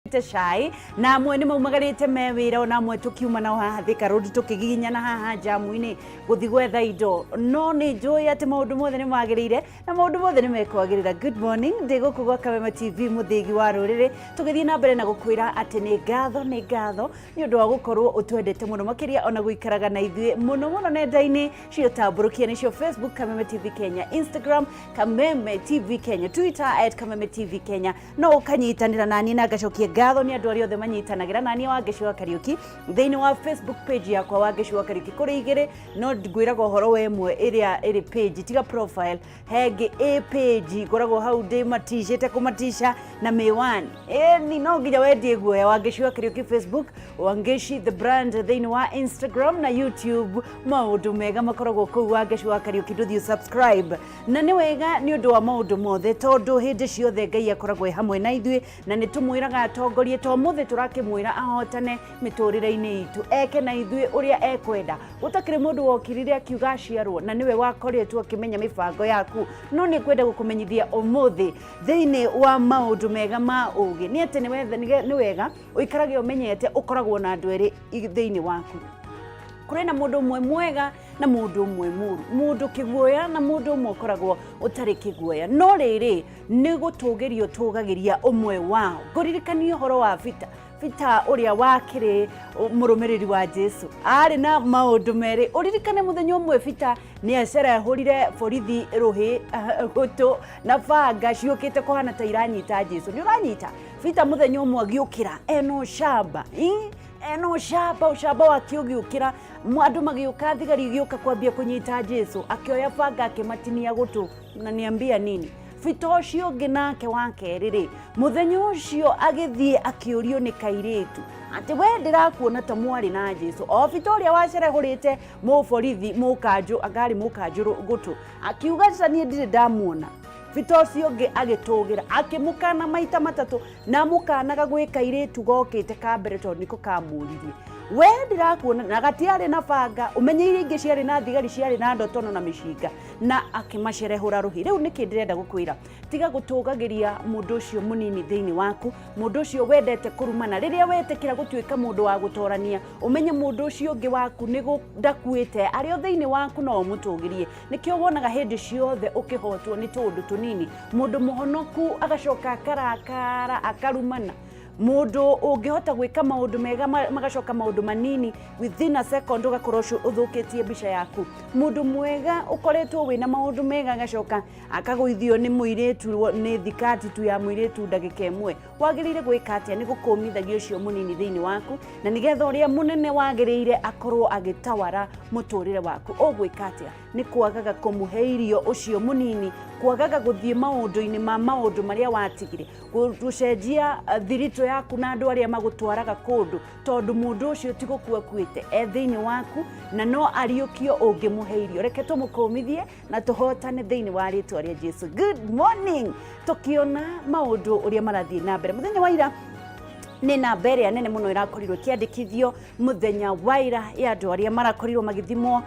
Shai na mwene maumagarite me wira ona mwe tukiuma na haha Thika Road tukiginya na haha jamu-ini guthi gwetha indo no ni njui ati maundu mothe ni magirire na maundu mothe ni mekwagirira. Good morning ndiguku gwa Kameme TV muthigi wa ruriri tugithii na mbere na gukwira ati ni ngatho ni undu wa gukorwo utwendete muno makiria ona guikaraga na ithui muno nenda-ini cio tamburukia nicio Facebook Kameme TV Kenya, Instagram Kameme TV Kenya, Twitter @Kameme TV Kenya. No ukanyitanira nani na gacokia ngatho ni andu aria othe manyitanagira nani Wangeciwa Kariuki thiini wa Facebook page yakwa Wangeciwa Kariuki kuri igire no ngwiraga horo wemwe iria iri page tiga profile henge page ngoragwo hau ndi matishete kumatisha na miwani ni no nginya wendie guoya Wangeciwa Kariuki Facebook, Wangeci the brand thiini wa Instagram na YouTube. Maundu mega makoragwo kuu Wangeciwa Kariuki nduthi subscribe na ni wega ni undu wa maundu mothe tondu hindi ciothe Ngai akoragwo hamwe na ithui na ni tumwiraga atongorie to muthe turakimwira ahotane miturire-ini itu eke na ithui uria ekwenda gutakire mundu wokirire akiuga aciarwo na niwe wakoretwo akimenya mibango yaku no ni kwenda gukumenyithia umuthi thiini wa maundu mega ma ugi ni ati ni wega uikarage umenyete ukoragwo na andu eri thiini waku. Kuri na mundu umwe mwega na mundu umwe muru, mundu kiguoya na mundu umwe ukoragwo utari kiguoya no riri ni gutugirio tugagiria umwe wao. Nguririkania horo wa Vita uria wakire murumiriri wa Jesu ari na maundu meri. Uririkane muthenya umwe Vita ni acerehurire borithi ruhi gutu na banga ciukite kuhana ta iranyita Jesu. Ni uranyita Vita muthenya umwe agiukira eno shamba ushamba wakiugiukira andu magiuka thigari giuka kwambia kunyita Jesu akioya banga akimatinia gutu na niambia nini Vita ucio ungi nake wakeriri muthenya ucio agithie akiurio ni kairitu ati we ndirakuona ta mwari na Jesu. O Vita uria wacerehurite muborithi mukanju agari mukanju gutu akiuga cani ndire ndamuona. Vita ucio ungi agitugira akimukana maita matatu na mukanaga gwika iritu gokite kambere tondu niko kamuririe we ndirakuona na gatiari na banga umenyeire ingi ciari na thigari ciari na ndotono na mishinga na akimacerehura ruhi. Riu niki ndirenda gukwira tiga gutugagiria mundu ucio munini thiini waku, mundu ucio wendete kurumana riria wetekira gutuika mundu wa gutorania umenye mundu ucio ungi waku nigu ndakuite ario thiini waku no mutugirie. Nikio wonaga hindi ciothe ukihotwo ni tundu tunini mundu muhonoku agacoka akarakara akarumana. Mundu ungihota gwika maundu mega magacoka maundu manini within a second ugakorwo uthukitie bica yaku. Mundu mwega ukoretwo wina maundu mega agacoka akaguithio ni muiretu ni thikati tu ya muiretu ndagika imwe. Wagirire gwika atia ni gukumithagia ucio munini thiini waku na nigetha uria munene wagirire akorwo agitawara muturire waku. Ugwika atia ni kwagaga kumuheirio ucio munini, kwagaga guthie maundu-ini ma maundu maria watigire, gucenjia thirito yaku na andu aria magutwaraga kundu tondu mundu ucio ti gukua kuite thiini waku na no ariukio ungimuheirio. Reke tumukumithie na tuhotane thiini wa ritwa ria Jesu. Good morning tukiona maundu uria marathie na mbere muthenya wa ira ni namba iria nene muno irakorirwo kiandikithio muthenya wa ira ya andu aria marakorirwo magithimwo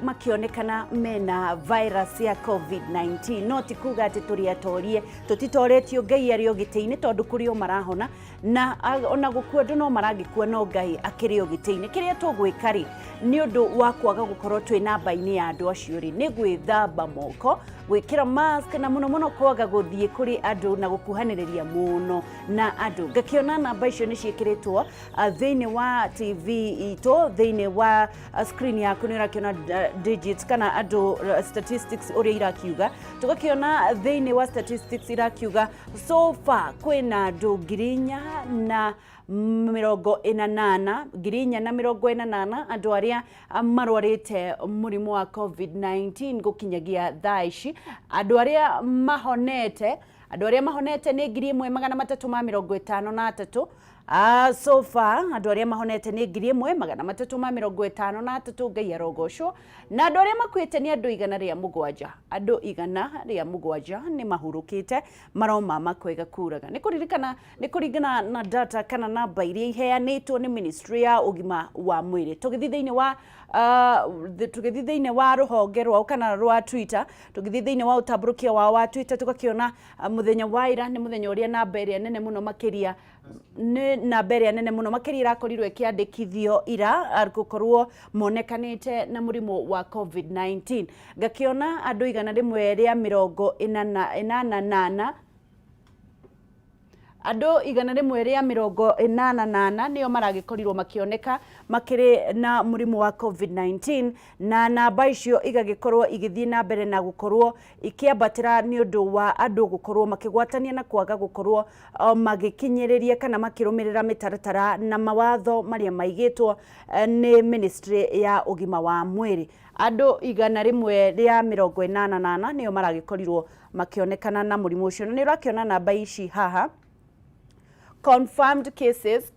makionekana mena virus ya COVID-19. No ti kuga ati turi atorie tutitoretio Ngai ari ogite-ini tondu kuri o marahona na ona gukua andu no maragikua no Ngai akiri ogite-ini. Kiria tugwikari ni undu wa kwaga gukorwo twi namba-ini ya andu acio ri ni gwithamba moko, gwikira mask na muno kwaga guthie kuri andu na gukuhaniriria muno na andu. Ngakiona namba icio ni ciikiritwo thiini wa TV ito thiini wa screen yaku ni urakiona digits kana andu statistics uria irakiuga. Tugakiona thiini wa statistics irakiuga so far kwina andu 448 andu aria marwarite murimu wa COVID-19 gukinyagia thaa ici. Andu aria mahonete ni 1353. So far andu aria mahonete ni 1353. Ngai arogocwo na andu aria makwite ni andu 107. Andu 107 ni mahurukite maroma makwega kuraga. Ni kuringana na data kana namba iria iheanitwo ni Ministry ya Ugima wa Mwiri. Tugithi thiini wa ruhonge rwa kana rwa Twitter, tugithi thiini wa utamburukia wa Twitter tugakiona muthenya wa ira ni muthenya uria namba iria nene muno makiria nä namba ĩrĩa nene mũno makĩria irakorirwo ĩkĩandĩkithio ira gũkorwo monekanĩte na mũrimũ wa COVID-19 ngakĩona andũ 188 andũ 188 nĩo maragĩkorirwo makĩoneka makĩrĩ na mũrimũ wa COVID-19 na namba icio igagĩkorwo igĩthiĩ na mbere na gũkorwo ikĩambatĩra nĩ ũndũ wa andũ gũkorwo makĩgwatania na kwaga gũkorwo magĩkinyĩrĩria kana makĩrũmĩrĩra mĩtaratara na mawatho marĩa maigĩtwo nĩ ministry ya ũgima wa mwĩrĩ. Andũ 188 nĩo maragĩkorirwo makĩonekana na mũrimũ ũcio, na nĩ ũrakĩona namba ici haha. Confirmed cases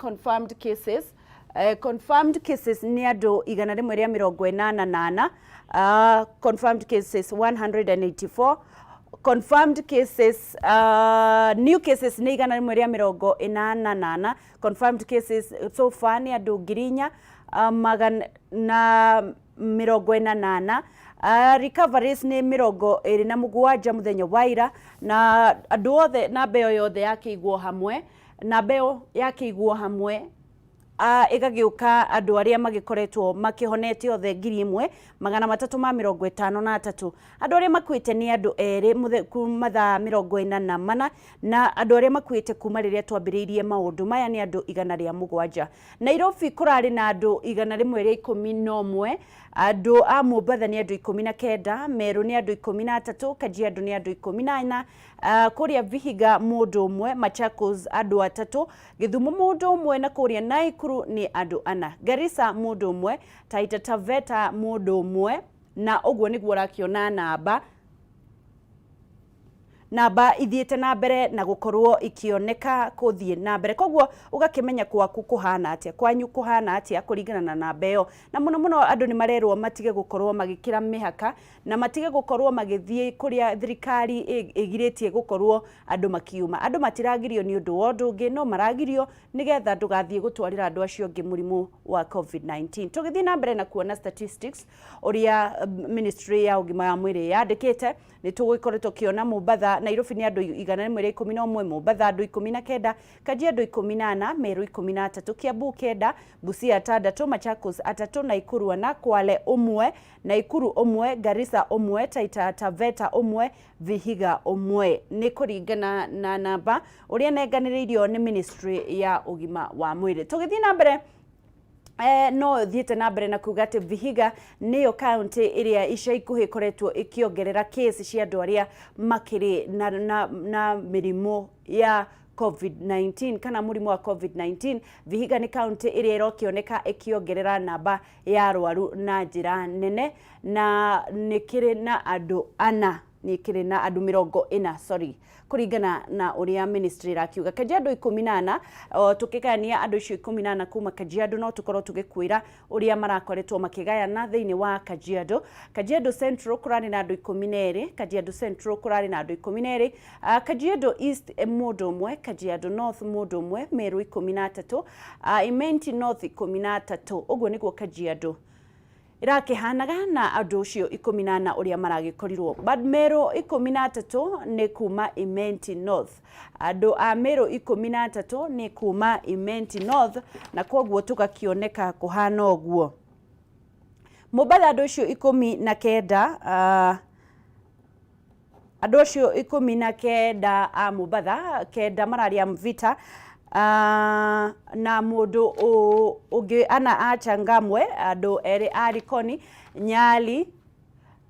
ni andũ 188, confirmed cases 184, confirmed cases new cases ni 188, confirmed cases so far ni andũ 448, recoveries ni 27 muthenya wa ira, na andũ othe namba ĩyo yothe yakĩiguo hamwe ĩgagĩũka andũ arĩa magĩkoretwo makĩhonete othe 1,353. Andũ arĩa makuĩte nĩ andũ erĩ kuma thaa 44 na andũ arĩa makuĩte kuma rĩrĩa twambĩrĩirie maũndũ maya nĩ andũ 107. Nairobi kũrarĩ na andũ 111, andũ a Mombatha nĩ andũ 19, Meru nĩ andũ 13, Kajiado nĩ andũ 14, kũrĩa Vihiga mũndũ ũmwe, Machakos andũ 3, Gĩthumo mũndũ ũmwe na kũrĩa Naikuru nĩ andũ 4, Garissa mũndũ ũmwe, Taita Taveta mũndũ ũmwe, na ũguo nĩguo rakĩona namba ithiĩte na mbere na gũkorwo ikĩoneka kũthiĩ na mbere. Koguo ũgakĩmenya kwaku kũhana atĩa, kwanyu kũhana atĩa kũringana na namba ĩyo. Na mũno andũ nĩ marerwo matige gũkorwo magĩkĩra mĩhaka na matige gũkorwo magĩthiĩ kũrĩa thirikari ĩgirĩtie gũkorwo andũ makiuma. Andũ matiragirio nĩ ũndũ wa ũndũ ũngĩ, no maragirio nĩgetha ndũgathiĩ gũtwarĩra andũ acio ũngĩ mũrimũ wa COVID-19. Tũgĩthiĩ na mbere na kuona statistics ũrĩa ministry ya ũgima wa mwĩrĩ yandĩkĩte, nĩ tũgũkoretwo kĩona Mombatha, Nairobi nĩ andũ 111, Mombatha andũ 19, Kajiado 18, Meru 13, Kiambu 9, Busia 6, Machakos 3, Naikuru 4, Kwale 1, Naikuru 1, Garissa 1, Taita Taveta 1, Vihiga 1. Nĩ kũringana na namba ũrĩa nenganĩrĩirio nĩ ministry ya ũgima wa mwĩrĩ. Tũgĩthiĩ na mbere no thiĩte na mbere na kuga atĩ Vihiga nĩyo county ĩrĩa ica ikuhĩ koretwo ĩkĩongerera case cia andũ arĩa makĩrĩ na mĩrimũ ya COVID-19 kana mũrimũ wa COVID-19. Vihiga nĩ county ĩrĩa ĩrokĩoneka ĩkĩongerera namba ya arwaru na njĩra nene, na nĩkĩrĩ na andũ 40 kũringana na ũrĩa ministry rakiuga. Kajiado 18, tũkĩgania andũ icio 18 kuma Kajiado, no tũkorwo tũgĩkwĩra ũrĩa marakoretwo makĩgayana thĩinĩ wa Kajiado. Kajiado Central kũrarĩ na andũ 12, Kajiado Central kũrarĩ na andũ 12, Kajiado East mũndũ ũmwe, Kajiado North mũndũ ũmwe, Meru 13, Imenti North 13. Ũguo nĩguo Kajiado irakĩhanaga na andũ ũcio 14 ũrĩa maragĩkorirwo. Meru 13 nĩ kuma Imenti North, andũ a Meru 13 nĩ kuma Imenti North, na koguo tũgakĩoneka kũhana ũguo. Mombatha andũ ũcio 19, andũ ũcio 19 a Mombatha 9 mararĩ Mvita, na mũndũ ũngĩ ana a Changamwe, andũ erĩ a Likoni, Nyali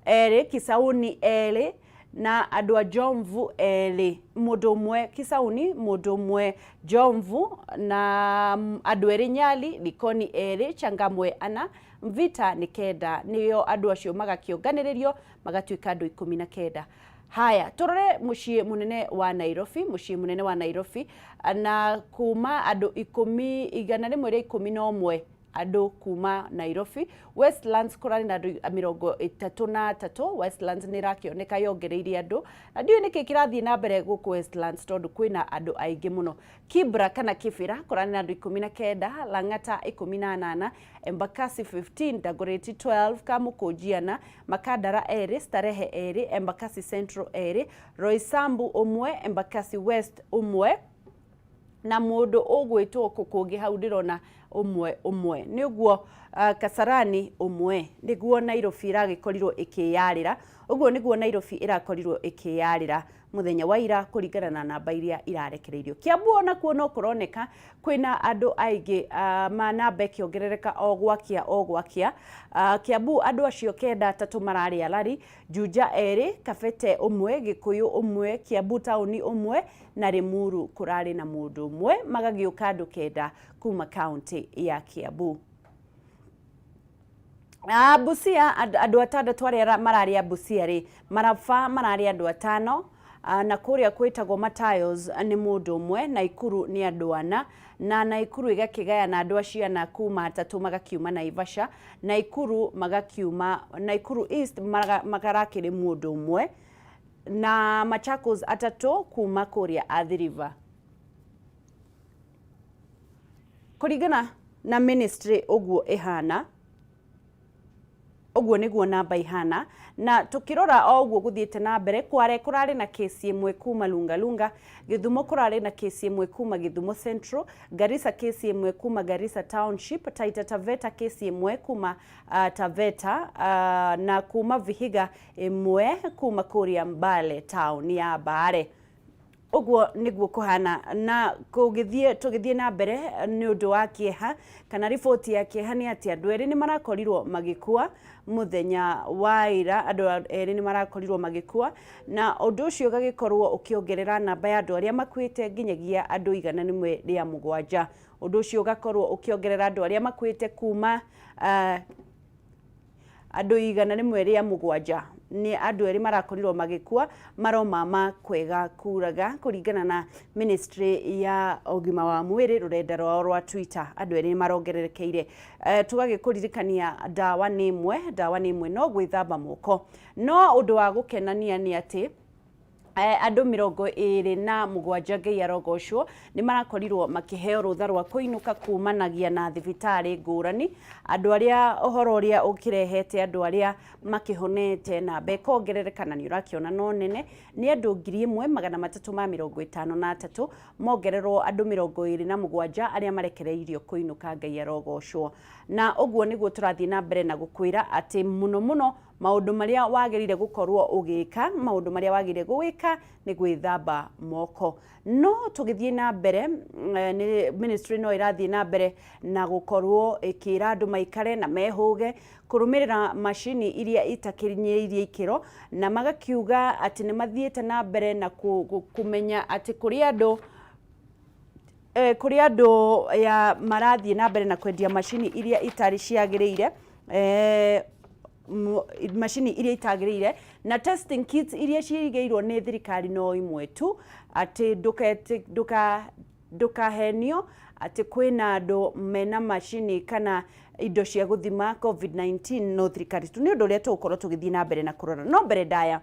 erĩ, Kisauni erĩ, na andũ a Jomvu erĩ, mũndũ ũmwe Kisauni, mũndũ ũmwe Jomvu, na andũ erĩ Nyali, Likoni erĩ, Changamwe 4, Mvita nĩ 9. Nĩyo andũ acio magakĩonganĩrĩrio magatuĩka andũ 19. Haya, tũrore mũciĩ mũnene wa Nairobi, na kuma andũ 111 andũ kuma Nairobi. Westlands kũrarĩ na andũ 33, Westlands nĩ rakĩoneka yongereire andũ, na ndiũĩ nĩkĩ kĩrathiĩ na mbere gũkũ Westlands tondũ kwĩna andũ aingĩ mũno. Kibra kana Kibira kũrarĩ na andũ 19, Lang'ata 18, Embakasi 15, Dagoretti 12, Kamukunji, Makadara 2, Starehe 2, Embakasi Central 2, Roysambu 1, Embakasi West 1, na mundu ugwitwo kukungi hau ndirona umwe niguo Kasarani umwe niguo Nairobi iragikorirwo ikiyarira uguo niguo Nairobi irakorirwo ikiyarira muthenya wa ira kuringana na namba iria irarekereirio. Kiambu ona kuo no kuroneka kwina andu aingi manamba ikiongerereka o gwakia Kiambu andu acio kenda tatu marari alari Juja eri Kabete umwe Gikuyu umwe Kiambu tauni umwe na Limuru kurari na mundu umwe magagiuka andu kenda kuma county ya Kiambu. Busia andu atandatu aria mararia Busia ri Maraba mararia andu atano na kuria kwitagwo Matayos ni mundu umwe Naikuru ni andu ana na Naikuru igakigaya na andu acio na kuma atatu magakiuma Naivasha Naikuru East magarakiri mundu umwe na Machakos atatu kuma kuria Athi River. Kuringana na ministry uguo ihana uguo niguo namba ihana na tukirora oguo guthiete na mbere Kware kurari na kesi imwe kuma Lungalunga Githumo kurari na kesi imwe kuma Githumo Central Garissa kesi imwe kuma Garissa Township Taita Taveta kesi imwe kuma Taveta na kuma Vihiga imwe kuma kuria Mbale town ya Mbale. Uguo niguo kuhana na tugithie na mbere ni undu wa kieha kana ripoti ya kieha ni ati andu eri ni marakorirwo magikua muthenya wa ira andu eri ni marakorirwo magikua na undu ucio gagikorwo ukiongerera namba ya andu aria makuite nginyagia andu 107 undu ucio gakorwo ukiongerera andu aria makuite kuma andu 107 ni andu eri marakorirwo magikua maroma kwega kuraga kuringana na ministry ya ugima wa mwiri rurenda rwa Twitter andu eri marongererekeire tugagikuririkania dawa ni imwe no gwithamba moko no undu wa gukenania ni ati andu 27 ngei arogoshwo ni marakorirwo makiheo rutha rwa kuinuka kumanagia na thibitari ngurani andu aria uhoro uria ukirehete andu aria makihonete na bekongererekana ni urakiona no nene ni andu 1353 mongererwo andu 27 aria marekereirio kuinuka ngei arogoshwo na uguo niguo turathie na mbere na gukwira ati muno maundu maria wagirire gukorwo ugika maundu maria wagirire gwika ni gwithamba moko no tugithie na mbere ni ministry no irathie na mbere na gukorwo ikira andu maikare na mehuge kurumirira mashini iria itakinyiririe ikiro na magakiuga ati ni mathiete na mbere na kumenya ati kuri andu ya marathie na mbere na kwendia mashini iria itari ciagiriire mashini iria itagirire na testing kits iria ciigeirwo ni thirikari no imwe tu ati dukahenio ati kwina andu mena mashini kana indo cia guthima COVID-19 no thirikari tu ni undu uria tukorwo tugithie na mbere na kurora no mbere daya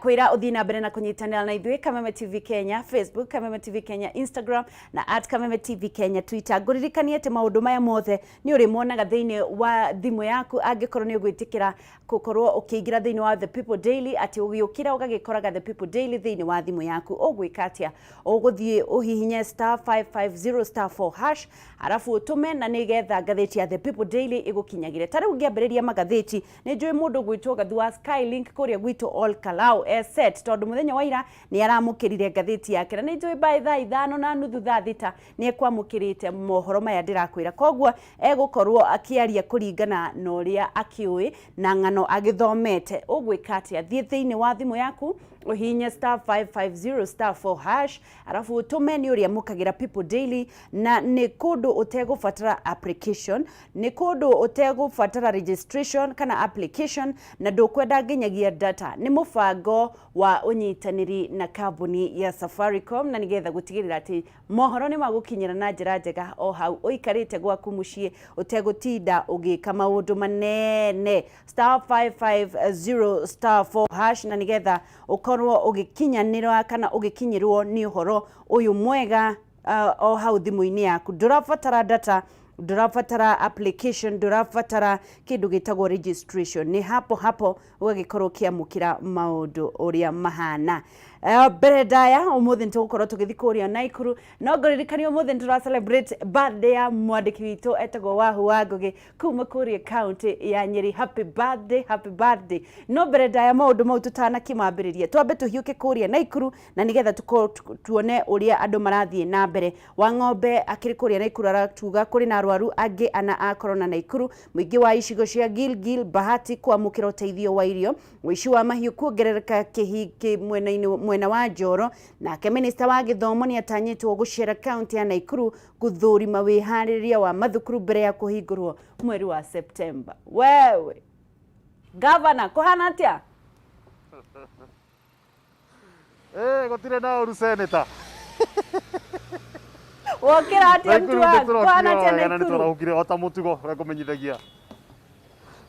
kwira uthii na mbere na kunyitanira na ithuĩ Kameme TV Kenya Facebook Kameme TV Kenya Instagram na @Kameme TV Kenya Twitter nguririkanie ati maundu maya mothe ni uri monaga thiini wa thimu yaku angikorwo ni ugwitikira gukorwo ukiingira thiini wa The People Daily ati ugiukira ugagikoraga The People Daily thiini wa thimu yaku ugwika atia uguthie uhihinye *550*4# arafu utume na nigetha ngatheti ya The People Daily igukinyagire tari ungiambiriria magatheti ni njui mundu gwitwo gathu wa Skylink kuria gwitwo all Kalau set tondu muthenya wa ira ni aramukirire ngatheti yake na ni njui by thaa 5:30 thaa 6 ni ekwamukirite mohoro maya ndirakwira koguo egukorwo akiaria kuringana na uria akiui na ngano agithomete ugwika atia thie thiini wa thimu yaku uhinye *550*4# arafu utume ni uria mukagira People Daily na ni kundu utegufatara application ni kundu utegufatara registration kana application na ndukwenda nginyagia data ni mufango wa unyitaniri na kambuni ya Safaricom na nigetha gutigirira ati mohoro ni magukinyira na njira njega o hau uikarite gwaku mucii utegutinda ugika maundu manene *550*4# na nigetha ukorwo ugikinyanirwa kana ugikinyirwo ni uhoro uyu mwega o hau thimu-ini yaku ndurafatara data ndurafatara application ndurafatara kindu gitagwo registration ni hapo ugagikorwo kiamukira maundu uria mahana mbere ndaya umuthi ntugukorwo tugithikuria Naikuru no ngoririkania umuthi ntura celebrate birthday ya mwandiki witu etagwo Wahu wa Ngugi kuma kuria county ya Nyeri. Happy birthday no mbere ndaya maundu mau tutana kimambiriria twambe tuhiuke kuria Naikuru na nigetha tuone uria andu marathie na mbere. Wang'ombe akiri kuria Naikuru aratuga kuri na arwaru angi ana a corona Naikuru, muingi wa icigo cia Gilgil Bahati kwamukira uteithio wa irio, wici wa mahiu kuongerereka kihiki mwena wa Njoro, nake minista wa githomo ni atanyitwo gucera county ya Naikuru guthurima wihariria wa mathukuru mbere ya kuhingurwo mweri wa September. Wewe Governor kuhana atia? Gotire na uru senator. Wokira atia mtu wangu kuhana atia Naikuru? Turahukire ota mutugo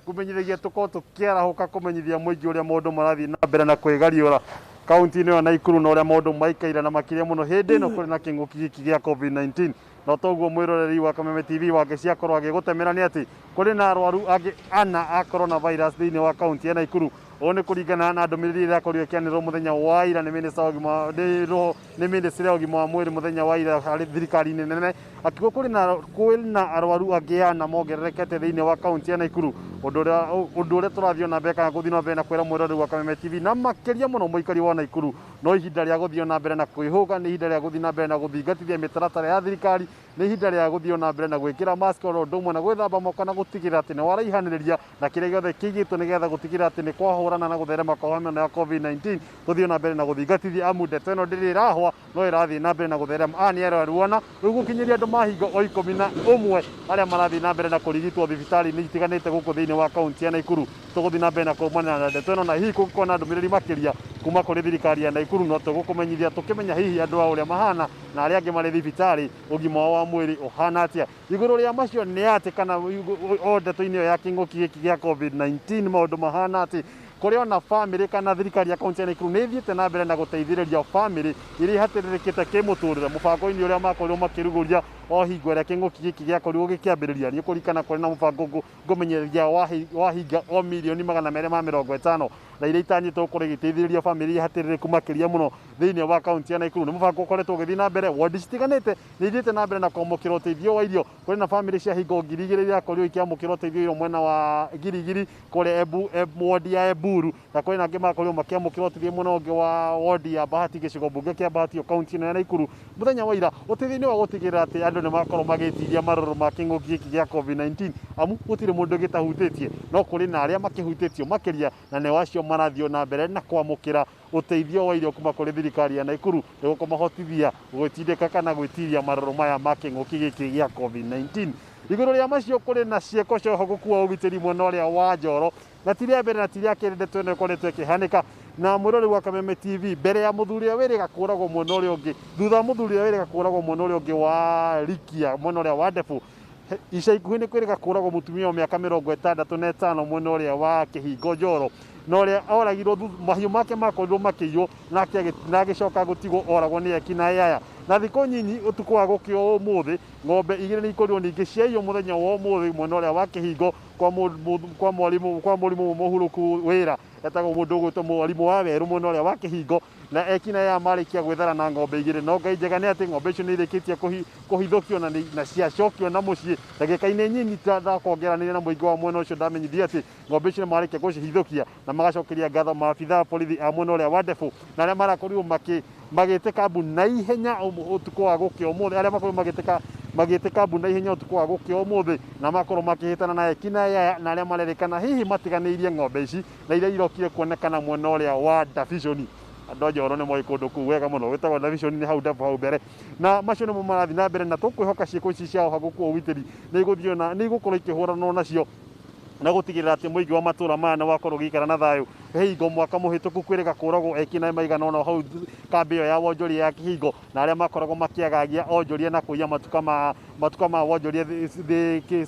kumenyithagia tuko tukiarahuka kumenyithia muingi uria maundu marathie na mbere na kwigariura kaunti ino ya Naikuru na uria maundu maikaira na makiria muno hindi no kuri na kinguki giki gia COVID-19. No toguo mwiroreri wa Kameme TV wake ciakorwo agigutemera ni ati kuri na arwaru angi ana a coronavirus thiini wa kaunti ya Naikuru. One kuringana na ndumiriri ira korio kianiro muthenya wa ira ni minister wa gima ni minister wa gima wa mwiri muthenya wa ira hari thirikari nene akigo kuri na arwaru angi ana mongererekete thiini wa kaunti ya Naikuru. Undu uria turathio na beka guthii na mbere na kwira mwiroreri wa Kameme TV na makiria muno muikari wa Naikuru no ihinda ria guthii na mbere na kwihuga, ni ihinda ria guthii na mbere na guthingatithia mitaratara ya thirikari, ni ihinda ria guthii na mbere na gwikira mask oro ndumwe na gwithamba moko na gutigira ati ni waraihaniria na kiria giothe kigitwo nigetha gutigira ati ni kwahurana na gutherema kwa homa ya COVID-19 guthii na mbere na guthingatithia amu ndeto ino ndiri irahwa no irathii na mbere na gutherema ani arwaruona gukinyiria andu mahingo o 11 aria marathii na mbere na kurigitwo thibitari ni itiganite guku thiini wa kaunti ya Naikuru. Tuguthii na mbere na kumana na ndeto ino na hihi kukona ndumiriri makiria kuma kuri thirikari ya Naikuru no tugukumenyithia tukimenya hihi andu auria mahana na aria angi mari thibitari ugima wa mwiri uhana atia. Iguru ria macio ni ati kana o ndeto-ini ya kinguki giki gia COVID-19 maundu mahana ati kuri ona family kana thirikari ya kaunti ya Naikuru ni thiete na mbere na guteithiriria family iri hatiririkite kimuturire mubango-ini uria makorirwo makiruguria o hingo ria kinguki giki giakorirwo gikiambiriria ni kurikana kuri na mubango ngumenyereria wahinga o milioni 250 na iria itanyitwo kuri giteithiriria family hatiririku makiria muno thiini wa kaunti ya Naikuru. Ni mubango ukoretwo ugithi na mbere ward citiganite ni ithiete na mbere na kwamukira uteithio wa irio kuri na family cia hingo 2,000 irakorirwo ikiamukira uteithio mwena wa Girigiri kuri ward ya Buru na kuri nangi makorirwo makiamukira uteithio mwena ungi wa ward ya Bahati gicigo bunge kia Bahati o kaunti ya Naikuru. Muthenya wa ira uteithio ni wa gutigirira ati andu ni makorwo magitiria maruru ma kinguki giki gia COVID-19 amu gutire mundu gitahutitie no kuri na aria makihutitio makiria na ne wacio marathio na mbere na kwamukira uteithio wa irio kuma kuri thirikari ya Naikuru niguo kumahotithia gwitindika kana gwitiria maruru maya ma kinguki giki gia COVID-19. Iguru ria macio kuri na cieko cio gukua ugitiri mwena uria wa Njoro na tiria mbere na tiria kiri ndeto ino ikoretwo ikihanika na mwirori wa Kameme TV mbere ya muthuri wiri gakuragwo mwena uria ungi thutha muthuri wiri gakuragwo mwena uria ungi wa Rikia mwena uria wa Ndefu ica ikuhi ni kwirika kuragwo mutumia wa miaka 65 mwena uria wa Kihingo Njoro no ria oragirwo mahiu make makorirwo makiywo na agicoka gutigwo oragwo ni ekina yaya na thiko nyinyi utuku wa gukio umuthi ng'ombe igiri ni ikorirwo ningi ciaio muthenya wa umuthi mwena uria wa Kihingo kwa mwalimu muhuruku wira etagwo mundu gwitwo mwalimu wa Weru mwena uria wa Kihingo na ekina ya marikia gwethara na ng'ombe igiri no ngai njega ni ati ng'ombe icio ni irikitie kuhithukio na ciacokio na mucii ndagika-ini nyinyi ndakongeranire na muingi wa mwena ucio ndamenyithia ati ng'ombe icio ni marikia gucihithukia na magacokeria ngatho maabitha borithi a mwena uria wa Ndefu na aria marakorirwo magite kambu na ihenya utuku wa gukio umuthi aria makorirwo magite kambu na ihenya utuku wa gukio umuthi na makorwo makihitana na ekina ya na aria marerikana hihi matiganiirie ng'ombe ici na iria irokire kuonekana mwena uria wa Davisioni. Andu Njoro ni moi kundu kuu wega muno witagwo Davisioni ni hau Ndefu hau mbere na macio nimo marathi na mbere na tukwihoka ciiko ici ciao haguku ugitiri ni guthio na ni gukorwo ikihurana nacio na gutigirira ati muingi wa matura maya wakorwo gikara na thayu hingo mwaka muhituku kwirika kuragwo ekina maigana ona hau kambi iyo ya wonjoria ya Kihingo na aria makoragwo makiagagia onjoria na kuiya matuka ma wonjoria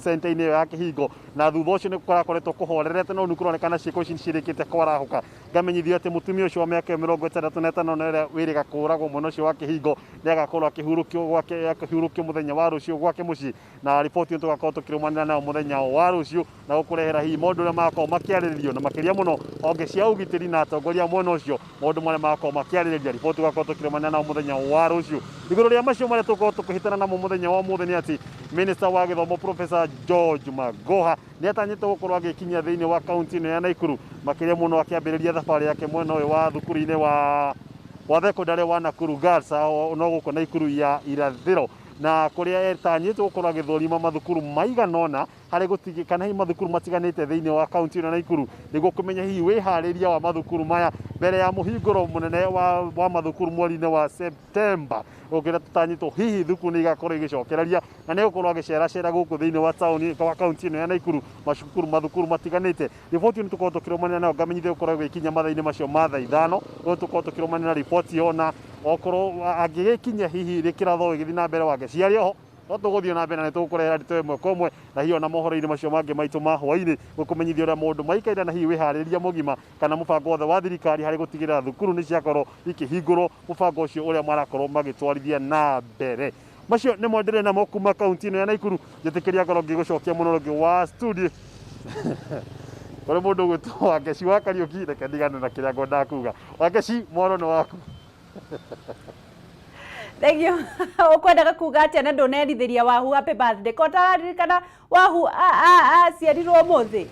center-ini iyo ya Kihingo na thutha ucio ni kurakoretwo kuhorerete no nikuronekana ciiko ici cirikite kwarahuka ngamenyithio ati mutumia ucio wa miaka 65 na uria wirika kuragwo mwena ucio wa Kihingo ni agakorwo akihurukio muthenya wa rucio gwake mucii na riboti tugakorwo tukirumanira nayo muthenya wa rucio na gukura kurehera hi maundu na mako makiariririo na makiria muno onge cia ugitiri na atongoria mwena ucio maundu maria mako makiaririria riboti gakoro tukiremania na muthenya wa rucio iguru ria macio maria tukoro tukihitana na muthenya wa muthenya ati Minister wa githomo Professor George Magoha ni atanyite gukorwo agikinya thiini wa kaunti ino ya Naikuru makiria muno akiambiriria thabari yake mwena uyu wa thukuru-ini wa thekondari wa Nakuru Girls no guko Naikuru ya irathiro na kuria etanyite gukorwo agithorima mathukuru maiganona hari gutigi kana hi mathukuru matiganite thiini wa kaunti ino Naikuru niguo kumenya hi wihariria wa mathukuru maya mbere ya muhinguro munene wa mathukuru mweri-ini wa September ukira tutanyitwo hihi thukuru ni igakorwo igicokereria na ni gukorwo agicera guku thiini wa tauni wa kaunti ino ya Naikuru macukuru mathukuru matiganite riboti ni tukorwo tukirumania nayo ngamenyithie gukorwo gwikinya mathaa-ini macio ma thaa ithano no tukorwo tukirumania na riboti ona okorwo agigikinya hihi rikiratho githi na mbere wake ciari oho no tuguthio na mbere na tukurehera ndito imwe komwe na hiyo na mohoro-ini macio mangi maitu ma hwaini gukumenyithia uria maundu maikaire na hihi wihariria mugima kana mubango wothe wa thirikari hari gutigirira thukuru ni ciakorwo ikihingurwo mubango ucio uria marakorwo magitwarithia na mbere macio ni mondere na mokuma kaunti ino ya Naikuru njitikiria ngoro ngigucokia munorongi wa studio kore mundu gwitwo Wangeci wa Kariuki reke ndigane na kiria ngwenda kuga Wangeci moro ni waku. Thank you. Ukwendaga kuga atia na ndonerithiria Wahu happy birthday ko tararirikana Wahu ciarirwo muthi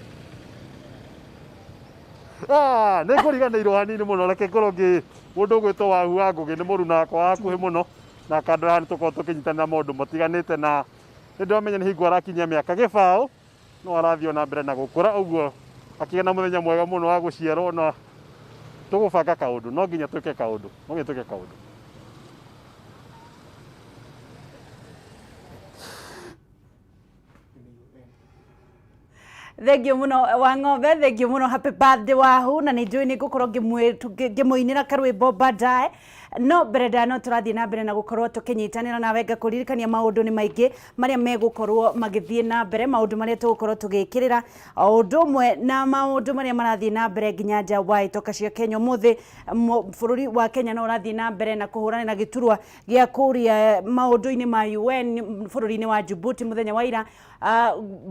ni kuriganiirwo hanini muno reke ngorwo ngi mundu gwitwo Wahu wa Ngugi ni muruna wakwa hakuhi muno na kandora ni tukorwo tukinyitanira maundu matiganite na ni ndamenya ni hingo arakinyia miaka gibao no arathio na mbere na gukura uguo akigena muthenya mwega muno wa guciarwo na tugubanga kaundu no nginya twike kaundu Thank you muno Wang'ombe, thank you muno, happy birthday Wahu na ninjui ni gukorwo ngimuinira karwimbo baadaye no breda no turathie na mbere na gukorwo tukinyitanira nawe ngakuririkania maundu ni maingi maria megukorwo magithie na mbere maundu maria tugukorwo tugikirira undu umwe na maundu maria marathie na mbere nginya nja wa itoka cia Kenya muthi bururi wa Kenya no urathie na mbere na kuhurana na giturwa gia kuria maundu-ini ma UN bururi-ini wa Djibouti muthenya wa ira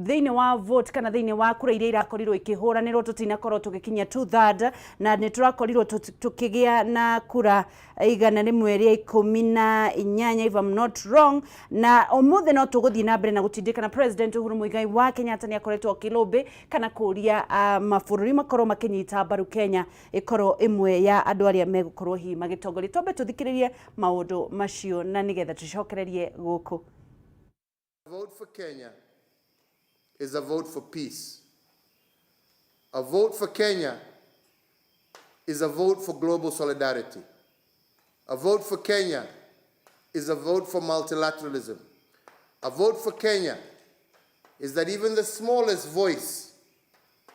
thiini wa vote kana thiini wa kura iria irakorirwo ikihuranirwo tutinakorwo tugikinya 2/3 na ni turakorirwo tukigia na kura igana rimwe ria 18 if I'm not wrong na umuthi no tuguthie na mbere na gutindikana President Uhuru Muigai wa Kenyatta ni akoretwo kilombe kana kuria mabururi makorwo makinyita mbaru Kenya ikorwo imwe ya andu aria megukorwo hi magitongoria tombe tuthikiririe maundu macio na nigetha tucokererie guku. Vote for Kenya is a vote for peace. A vote for Kenya is a vote for global solidarity. A vote for Kenya is a vote for multilateralism. A vote for Kenya is that even the smallest voice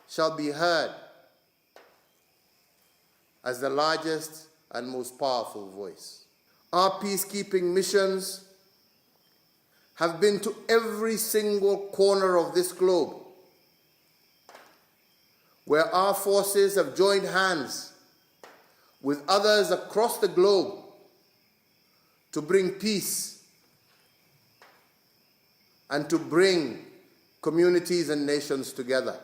shall be heard as the largest and most powerful voice. Our peacekeeping missions have been to every single corner of this globe, where our forces have joined hands with others across the globe to bring peace and to bring communities and nations together.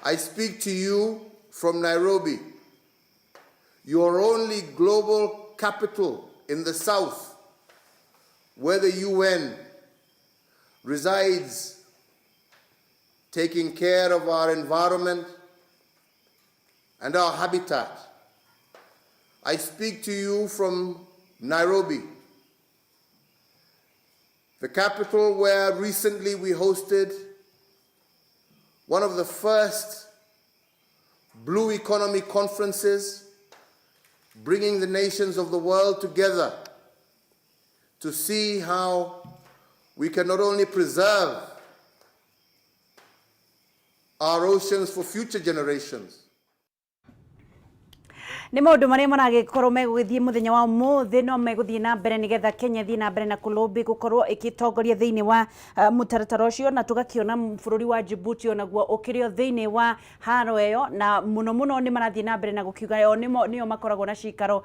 I speak to you from Nairobi, your only global capital in the south, where the UN resides, taking care of our environment and our habitat. I speak to you from Nairobi, the capital where recently we hosted one of the first Blue Economy conferences, bringing the nations of the world together to see how we can not only preserve our oceans for future generations. nĩ maũndũ marĩa maragĩkorwo megũgĩthiĩ mũthenya wa ũmũthĩ no megũthiĩ na mbere nĩgetha Kenya thiĩ na mbere na kũlũmbi gũkorwo ĩgĩtongoria thĩinĩ wa mũtaratara ũcio, na tũgakĩona bũrũri wa Djibouti onaguo ũkĩrĩ thĩinĩ wa haro ĩyo, na mũno mũno nĩ marathiĩ na mbere na gũkiuga o nĩo makoragwo na cikaro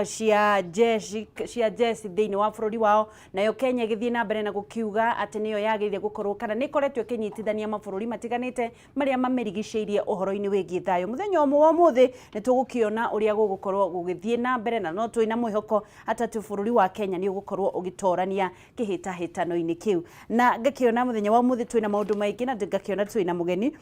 cia jeshi thĩinĩ wa bũrũri wao, nayo Kenya ĩgĩthiĩ na mbere na gũkiuga atĩ nĩyo yagĩrĩire gũkorwo kana nĩ ĩkoretwo ĩkĩnyitithania mabũrũri matiganĩte marĩa mamerigicĩirie ũhoro-inĩ wĩgiĩ thayũ. Mũthenya ũmwe wa ũmũthĩ nĩ tũgũkĩona ũrĩa gũgũkorwo gũgĩthiĩ na mbere, na no twĩna mwĩhoko atĩ bũrũri wa Kenya nĩ ũgũkorwo ũgĩtorania kĩhĩtahĩtano-inĩ kĩu. Na ngakĩona mũthenya wa ũmũthĩ twĩna maũndũ maingĩ, na ngakĩona twĩna mũgeni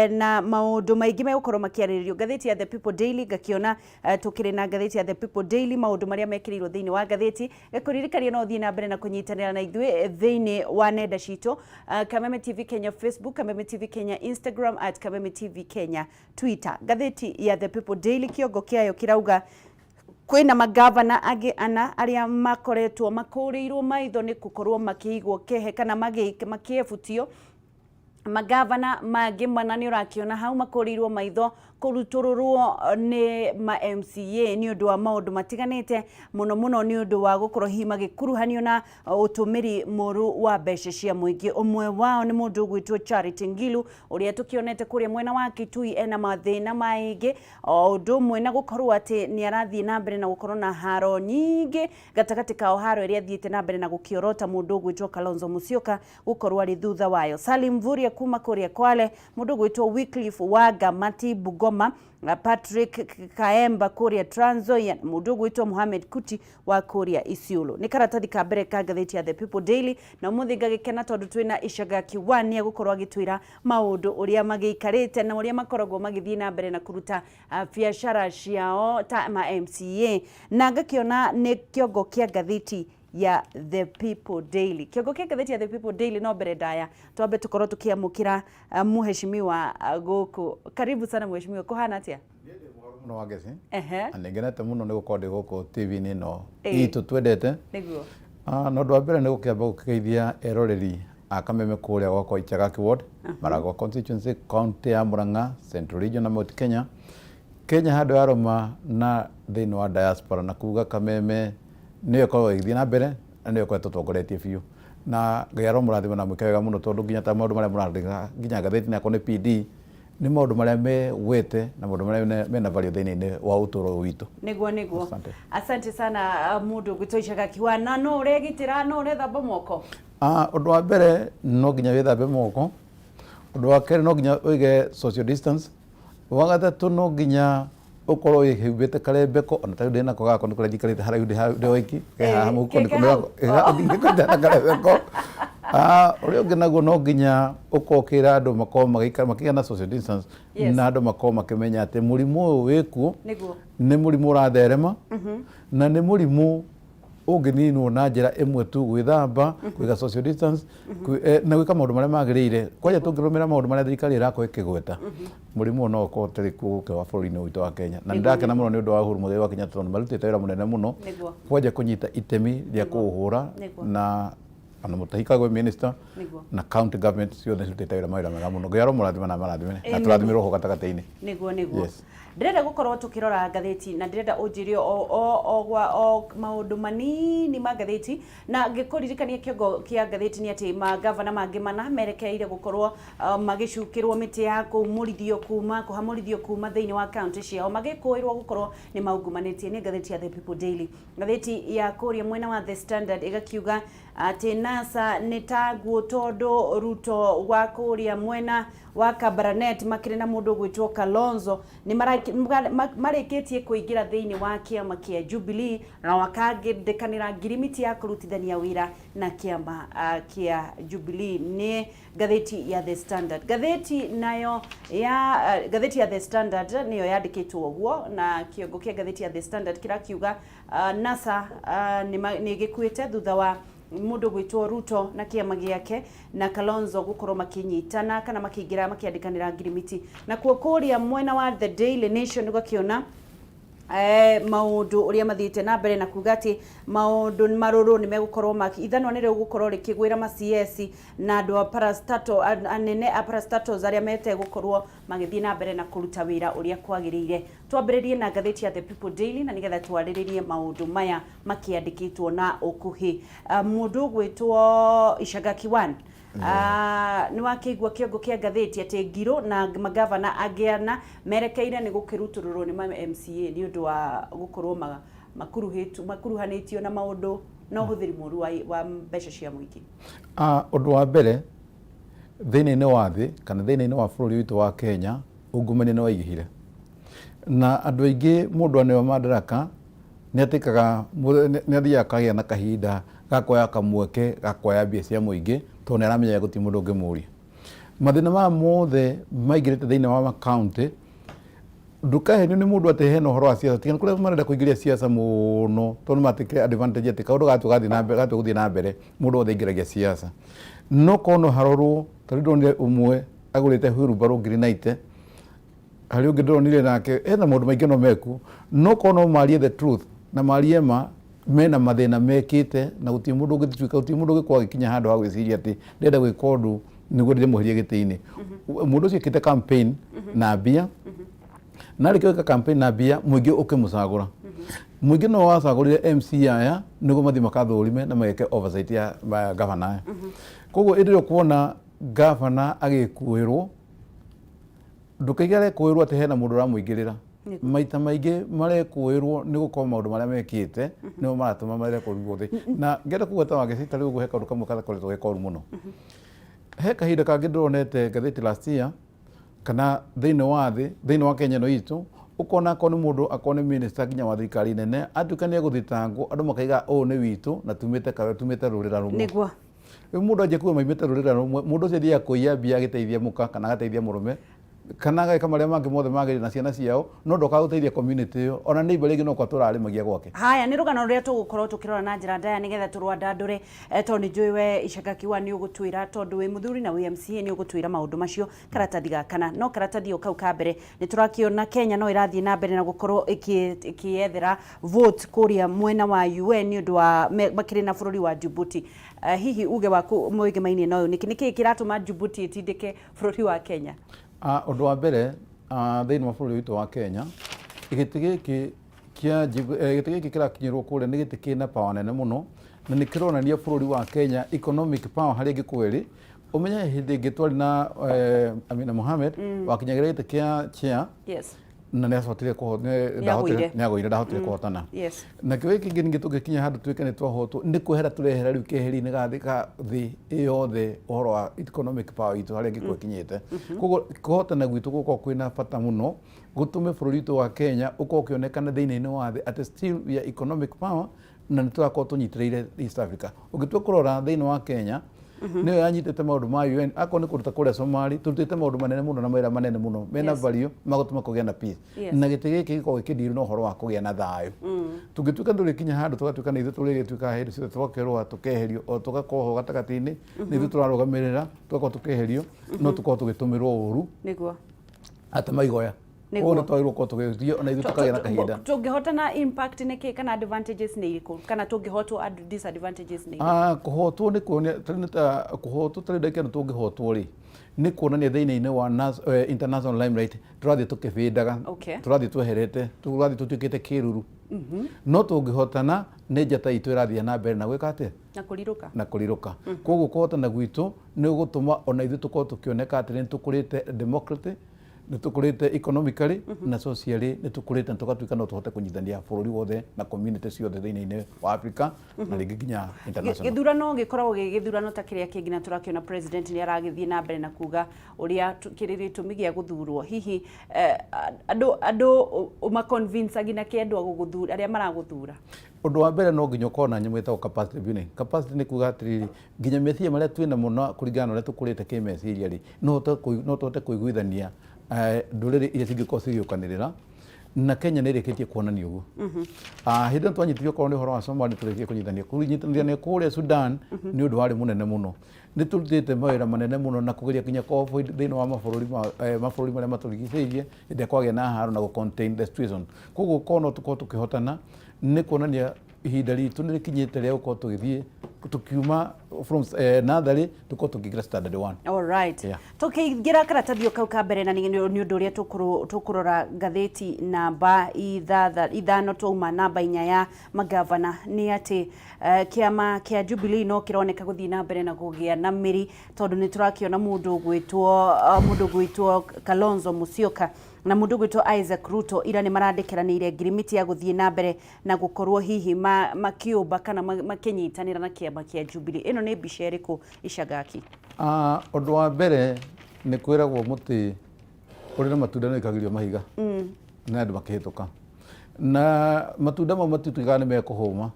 na maũndũ maingĩ megũkorwo makĩarĩrĩrio ngathĩti ya The People Daily. Ngakĩona tũkĩrĩ na ngathĩti ya The People Daily, maũndũ marĩa mekĩrĩirwo thĩinĩ wa ngathĩti. Ngakũririkania no thiĩ na mbere na kũnyitanĩra na ithuĩ thĩinĩ wa nenda citũ, Kameme TV Kenya Facebook, Kameme TV Kenya Instagram, @Kameme TV Kenya Twitter. Ngathĩti ya The People Daily kĩongo kĩayo kĩrauga kwĩna magavana angĩ ana arĩa makoretwo makũrĩirwo maitho nĩ gũkorwo makĩigwo kehe kana makĩebutio. Magavana mangĩ mana nĩ ũrakĩona hau makũrĩirwo maitho kũrutũrũrwo nĩ ma MCA nĩ ũndũ wa maũndũ matiganĩte, mũno mũno nĩ ũndũ wa gũkorwo hihi magĩkuruhanio na ũtũmĩri mũru wa mbeca cia mũingĩ. Ũmwe wao nĩ mũndũ ũgwĩtwo Charity Ngilu ũrĩa tũkĩonete kũrĩa mwena wa Kitui ena mathĩna maingĩ, o ũndũ ũmwe na gũkorwo atĩ nĩ arathiĩ na mbere na gũkorwo na haro nyingĩ gatagatĩ kao, haro ĩrĩa athiĩte na mbere na gũkĩorota mũndũ ũgwĩtwo Kalonzo Musyoka gũkorwo arĩ thutha wayo. Salim Mvurya kuma kũrĩa Kwale, mũndũ ũgwĩtwo Wycliffe wa Gamati Bungoma, Patrick Kaemba kũrĩa Trans Nzoia, mũndũ ũgwĩtwo Mohamed Kuti wa kũrĩa Isiolo. Nĩ karatathi ka mbere ka ngathĩti ya The People Daily, na ũmũthĩ ngagĩkena tondũ twĩna Ishaga Kiwani agũkorwo agĩtwĩra maũndũ ũrĩa magĩikarĩte na ũrĩa makoragwo magĩthiĩ na mbere na kũruta biacara ciao ta ma MCA. Na ngakĩona nĩ kĩongo kĩa ngathĩti ya The People Daily. Kĩongo kĩa ngathĩti ya The People Daily no mbere ndaya twambe tũkorwo tũkĩamũkĩra mũheshimiwa gũkũ. Karibu sana mheshimiwa, kũhana atĩa? Mũno wa ngeci. Nĩngenete mũno nĩ gũkorwo ndĩ gũkũ TV-inĩ ĩno itũ twendete. Nĩguo. Na ũndũ wa mbere nĩ gũkĩamba gũkĩgeithia eroreri a Kameme kũrĩa gwakwa Ichagaki Ward, Maragwa constituency, county ya Murang'a, Central Region na Mount Kenya. Kenya handũ yaroma na thĩinĩ wa diaspora na kuga Kameme nĩyo ĩkoragwo ĩgĩthiĩ na mbere na nĩyo ĩkoretwo tũtongoretie biũ, na Ngai aromurathima na mwĩke wega mũno tondũ nginya ta maũndũ marĩa mũrandĩka nginya ngathĩti-inĩ yakwa nĩ PD nĩ maũndũ marĩa megwĩte na maũndũ marĩa mena value thĩinĩ wa ũtũũro witũ. Nĩguo. Asante sana mũndũ ũgwĩtwo Ichagaki Kiwani. Na no ũregitĩra, no ũrethamba moko? Ũndũ wa mbere no nginya wĩthambe moko, ũndũ wa kerĩ no nginya ũige social distance, wa gatatũ no nginya ukorwo wĩhumbĩte karembeko, ona ta ndĩ nako gako nĩ kũrĩa njikarĩte haraihu ndĩ oiki haha mũhuko nĩ kũmĩra karembeko. Ũrĩa ũngĩ naguo no nginya ũkokĩra andũ makorwo makĩgĩa na social distance, na andũ makorwo makĩmenya atĩ mũrimũ ũyũ wĩkuo nĩ mũrimũ ũratherema na nĩ mũrimũ ũngĩninwo na njĩra ĩmwe tu, gwĩthamba, kũiga social distance na gwĩka maũndũ marĩa magĩrĩire. Kwanja tũngĩrũmĩra maũndũ marĩa thirikari ĩrakorwo ĩkĩgweta, mũrimũ no ũkorwo ũtarĩ kuo gũkĩra bũrũri-inĩ witũ wa Kenya. Na nĩndakena mũno nĩ ũndũ wa Uhuru Muigai wa Kenyatta tondũ marutĩte wĩra mũnene mũno kwanja kũnyita itemi rĩa kũũhũra, na ana mũtahikagwo minister na county government ciothe cirutĩte wĩra mawĩra mega mũno. Ngai aromũrathima na marathime na tũrathimirwo ho gatagatĩ-inĩ. Nĩguo. Ndĩrenda gũkorwo tũkĩrora ngathĩti na ndĩrenda ũnjĩrie o maũndũ manini ma ngathĩti, na ngĩkũririkania kĩongo kĩa ngathĩti nĩ atĩ magavana mangĩ mana merekeire gũkorwo magĩcukĩrwo mĩtĩ ya kũhamũrithio kuma thĩinĩ wa county ciao, magĩkũĩrwo gũkorwo nĩ maungumanĩtie. Nĩ ngathĩti ya The People Daily. Ngathĩti ya kũrĩa mwena wa The Standard ĩgakiuga atĩ NASA nĩ taguo tondũ Ruto wa kũrĩa mwena wa Kabarnet makĩrĩ na mũndũ ũgwĩtwo Kalonzo nĩ marĩkĩtie kũingĩra thĩinĩ wa kĩama kĩa Jubilee na wakandĩkanĩra ngirimiti ya kũrutithania wĩra na kĩama kĩa Jubilee. Nĩ ngathĩti ya The Standard. Ngathĩti ya The Standard nĩyo yandĩkĩtwo ũguo, na kĩongo kĩa ngathĩti ya The Standard kĩrakiuga NASA nĩ gĩkuĩte thutha wa mũndũ gwĩtwo Ruto na kĩama gĩake na Kalonzo gũkorwo makĩnyitana kana makĩingĩra makĩandĩkanĩra ngirimiti. Na kuo kũrĩa mwena wa The Daily Nation ũgakĩona maundu uria mathiite na mbere na kuga ati maundu maruru ni megukorwo ithanwa ni rigukorwo rikigwira ma CS na andu a parastatal anene a parastatals aria mete gukorwo magithie na mbere na kuruta wira uria kwagiriire. Twambiririe na ngatheti ya The People Daily na nigetha twariririe maundu maya makiandikitwo na ukuhi. Mundu gwitwo Ishaga Kiwan ni wakigwa kiongo kia ngatheti ati Ngiro na magavana agiana merekeire ni gukirutururwo ni MCA ni undu wa gukorwo makuruhanitio na maundu no huthiri muru wa mbeca cia muingi. Undu wa mbere thini-ini wa thi kana thini-ini wa bururi witu wa Kenya ungumania ni waigihire na andu aingi mundu aneo madaraka ni atikaga ni athiaga kagia na kahinda gakoya kamweke gakoya mbia cia muingi to ni aramenya guti mundu ungimuria mathina ma mothe maigirite thiini wa county ndukahenio ni mundu ati hena horo wa siasa tigana kuria marenda kuingiria siasa muno to ni matikire advantage ati kaundu gatu gathi na mbere gatu guthi na mbere mundu othe ingiragia siasa no kono harorwo tarindo ni umwe agurite huru baro greenite hari ungi ndonire nake ena mundu maingi no meku no kono marie the truth na marie ma mena mathina mekite na guti mundu ungituika guti mundu ungikwa gikinya handu ha gwiciria ati ndenda gwika undu niguo ndimuhirie giti-ini mundu ucio kite campaign na mbia na rikio campaign na mbia muingi ukimucagura muingi no wacagurire MC aya niguo mathi makathurime na mageke oversight ya governor koguo indirio kuona governor agikuirwo ndukaigare kuirwo ati hena mundu ramuingirira maita maingi marekuirwo ni gukorwo maundu maria mekite nimo maratuma marekurwo thi na ngenda kugweta wangecita riu guhe kaundu kamwe karakoretwo gekoru muno he kahinda kangi ndironete ngatheti last year kana thiini wa Kenya no itu ukona ko ni mundu akone minister kinya wa thirikari nene atukania guthitangwo andu makaiga ni witu na tumite rurira rumwe niguo mundu aje kuwa maimite rurira rumwe mundu ucio thia kuia mbia giteithia muka kana gateithia murume kana gaika maria mangi mothe magiri na ciana ciao no ndoka guteithia community yo ona neighbor ringi no kwa turarimagia gwake. Haya ni rugano ruria tugukorwo tukirora na njira ndaya nigetha turwanda ndure to ni njui we Ishaga Kiwan ni ugutwira tondu we muthuri na we MCA ni ugutwira maundu macio karatathi gakana no karatathi ukau ka mbere ni turakiona Kenya no irathie na mbere na gukorwo ikiethera vote kuria mwena wa UN ni undu wa makiri na bururi wa Djibouti. Hihi uge waku mwige maini no niki kiratuma Djibouti itindike bururi wa Kenya? Undu wa mbere thiini wa bururi witu wa Kenya igiti giki kirakinyirwo kuria ni giti kina power nene muno na ni kironania bururi wa Kenya economic power hari gikweri umenya hindi ngitwari na Amina Mohamed wakinyagira giti kia chair yes na ni acotire niagwire ndahotire kuhotana na kiwe kingi ningi tugikinya handu twike ni twahotwo ni kwehera turehera riu keheri-ini gathika thi iyothe uhoro wa economic power itu hari ngikwe kinyite koguo kuhotana gwitu guko kwina bata muno gutume bururi witu wa Kenya uko kionekana thiini-ini wa thi ati still we are economic power na niturakorwo tunyitireire East Africa ugitua kurora thiini wa Kenya niyo yanyitete maundu ma UN ako ni kuruta kuria Somali turutite maundu manene muno na mawira manene muno mena value magutuma kugia na peace na giti giki giko gikidiru no horo wa kugia na thayu tugituka nduri kinya handu tugatuka ni ithu turi tuka hedu cio twokerwa tukeherio o tugakoho gatagati-ini ni ithu turarugamirira tugakorwo tukeherio no tukorwo tugitumirwo uru niguo ata maigoya ona twagirwo ko tugithio ona ithu tukagia na kahinda tungihotana impact niki kana advantages ni iriku kana tungihotwo disadvantages ni kuhotwo ni kuonia trinita kuhotwo trinda tungihotwo ri ni kuonania thiini-ini wa international limelight turathie tukivindaga turathie tweherete turathie tutuikite kiruru no tungihotana ni njata itu irathie na mbere na gwika atia na kuriruka koguo kuhotana gwitu ni gutuma ona ithu tukorwo tukioneka ati ni tukurite democracy nitukurite economically na socially nitukurite tugatuika no tuhote kunyithania bururi wothe na community ciothe thiini-ini wa Africa na ringi nginya international githurano gikoragwo githurano ta kiria kingi na turakiona president ni aragithie na mbere na kuga uria kiririto gia guthurwo hihi andu uma convince agina kiendu aguguthura aria maraguthura undu wa mbere no nginya kona nyamu etagwo capacity building capacity ni kuga atiri nginya meciria maria twina muno kuringana na uria tukurite kimeciria ri no tote kuiguithania nduriri iria cingĩkorwo cigĩũkanĩrĩra na Kenya nĩ ĩrĩkĩtie kuonania ũguo hĩndĩ ĩyo twanyitithio korwo nĩ ũhoro wa Somalia tũrĩkie kũnyitithania kũnyitithania kũrĩa Sudan nĩ ũndũ warĩ mũnene mũno nä tå rutĩte mawĩra manene mũno na kũgeria kinya covid thĩinĩ wa mabũrũri marĩa matũrigicĩirie hĩndĩ kwagĩa na haro na gũ-contain the situation. Koguo korwo no tũkorwo tũkĩhotana nĩ kuonania ihinda ritũ nĩ rĩkinyĩte rĩa gũkorwo tũgĩthiĩ tukiuma from natharĩ tũkorwo tũkĩingĩra standard 1. All right. Tũkĩingĩra karatathi kau ka mbere na nĩ ũndũ ũrĩa tũkũrora ngathĩti namba ithano twauma namba 4 ya magavana nĩ atĩ kĩama kĩa Jubilee no kĩroneka gũthiĩ na mbere na kũgĩa na mĩri tondũ nĩ tũrakĩona mũndũ gwĩtwo Kalonzo Musyoka na mũndũ gwĩtwo Isaac Ruto ira nĩ marandĩkĩranĩire ngirimiti ya gũthiĩ na mbere na gũkorwo hihi makĩũmba kana makĩnyitanĩra na kĩama kĩa Jubilee. Ĩno nĩ mbica ĩrĩkũ Icagaki? Ũndũ wa mbere nĩ kwĩragwo mũtĩ ũrĩ na matunda nĩ ũikagĩrio mahiga na andũ makĩhĩtũka, na matunda mau matituĩkaga nĩ mekũhũma.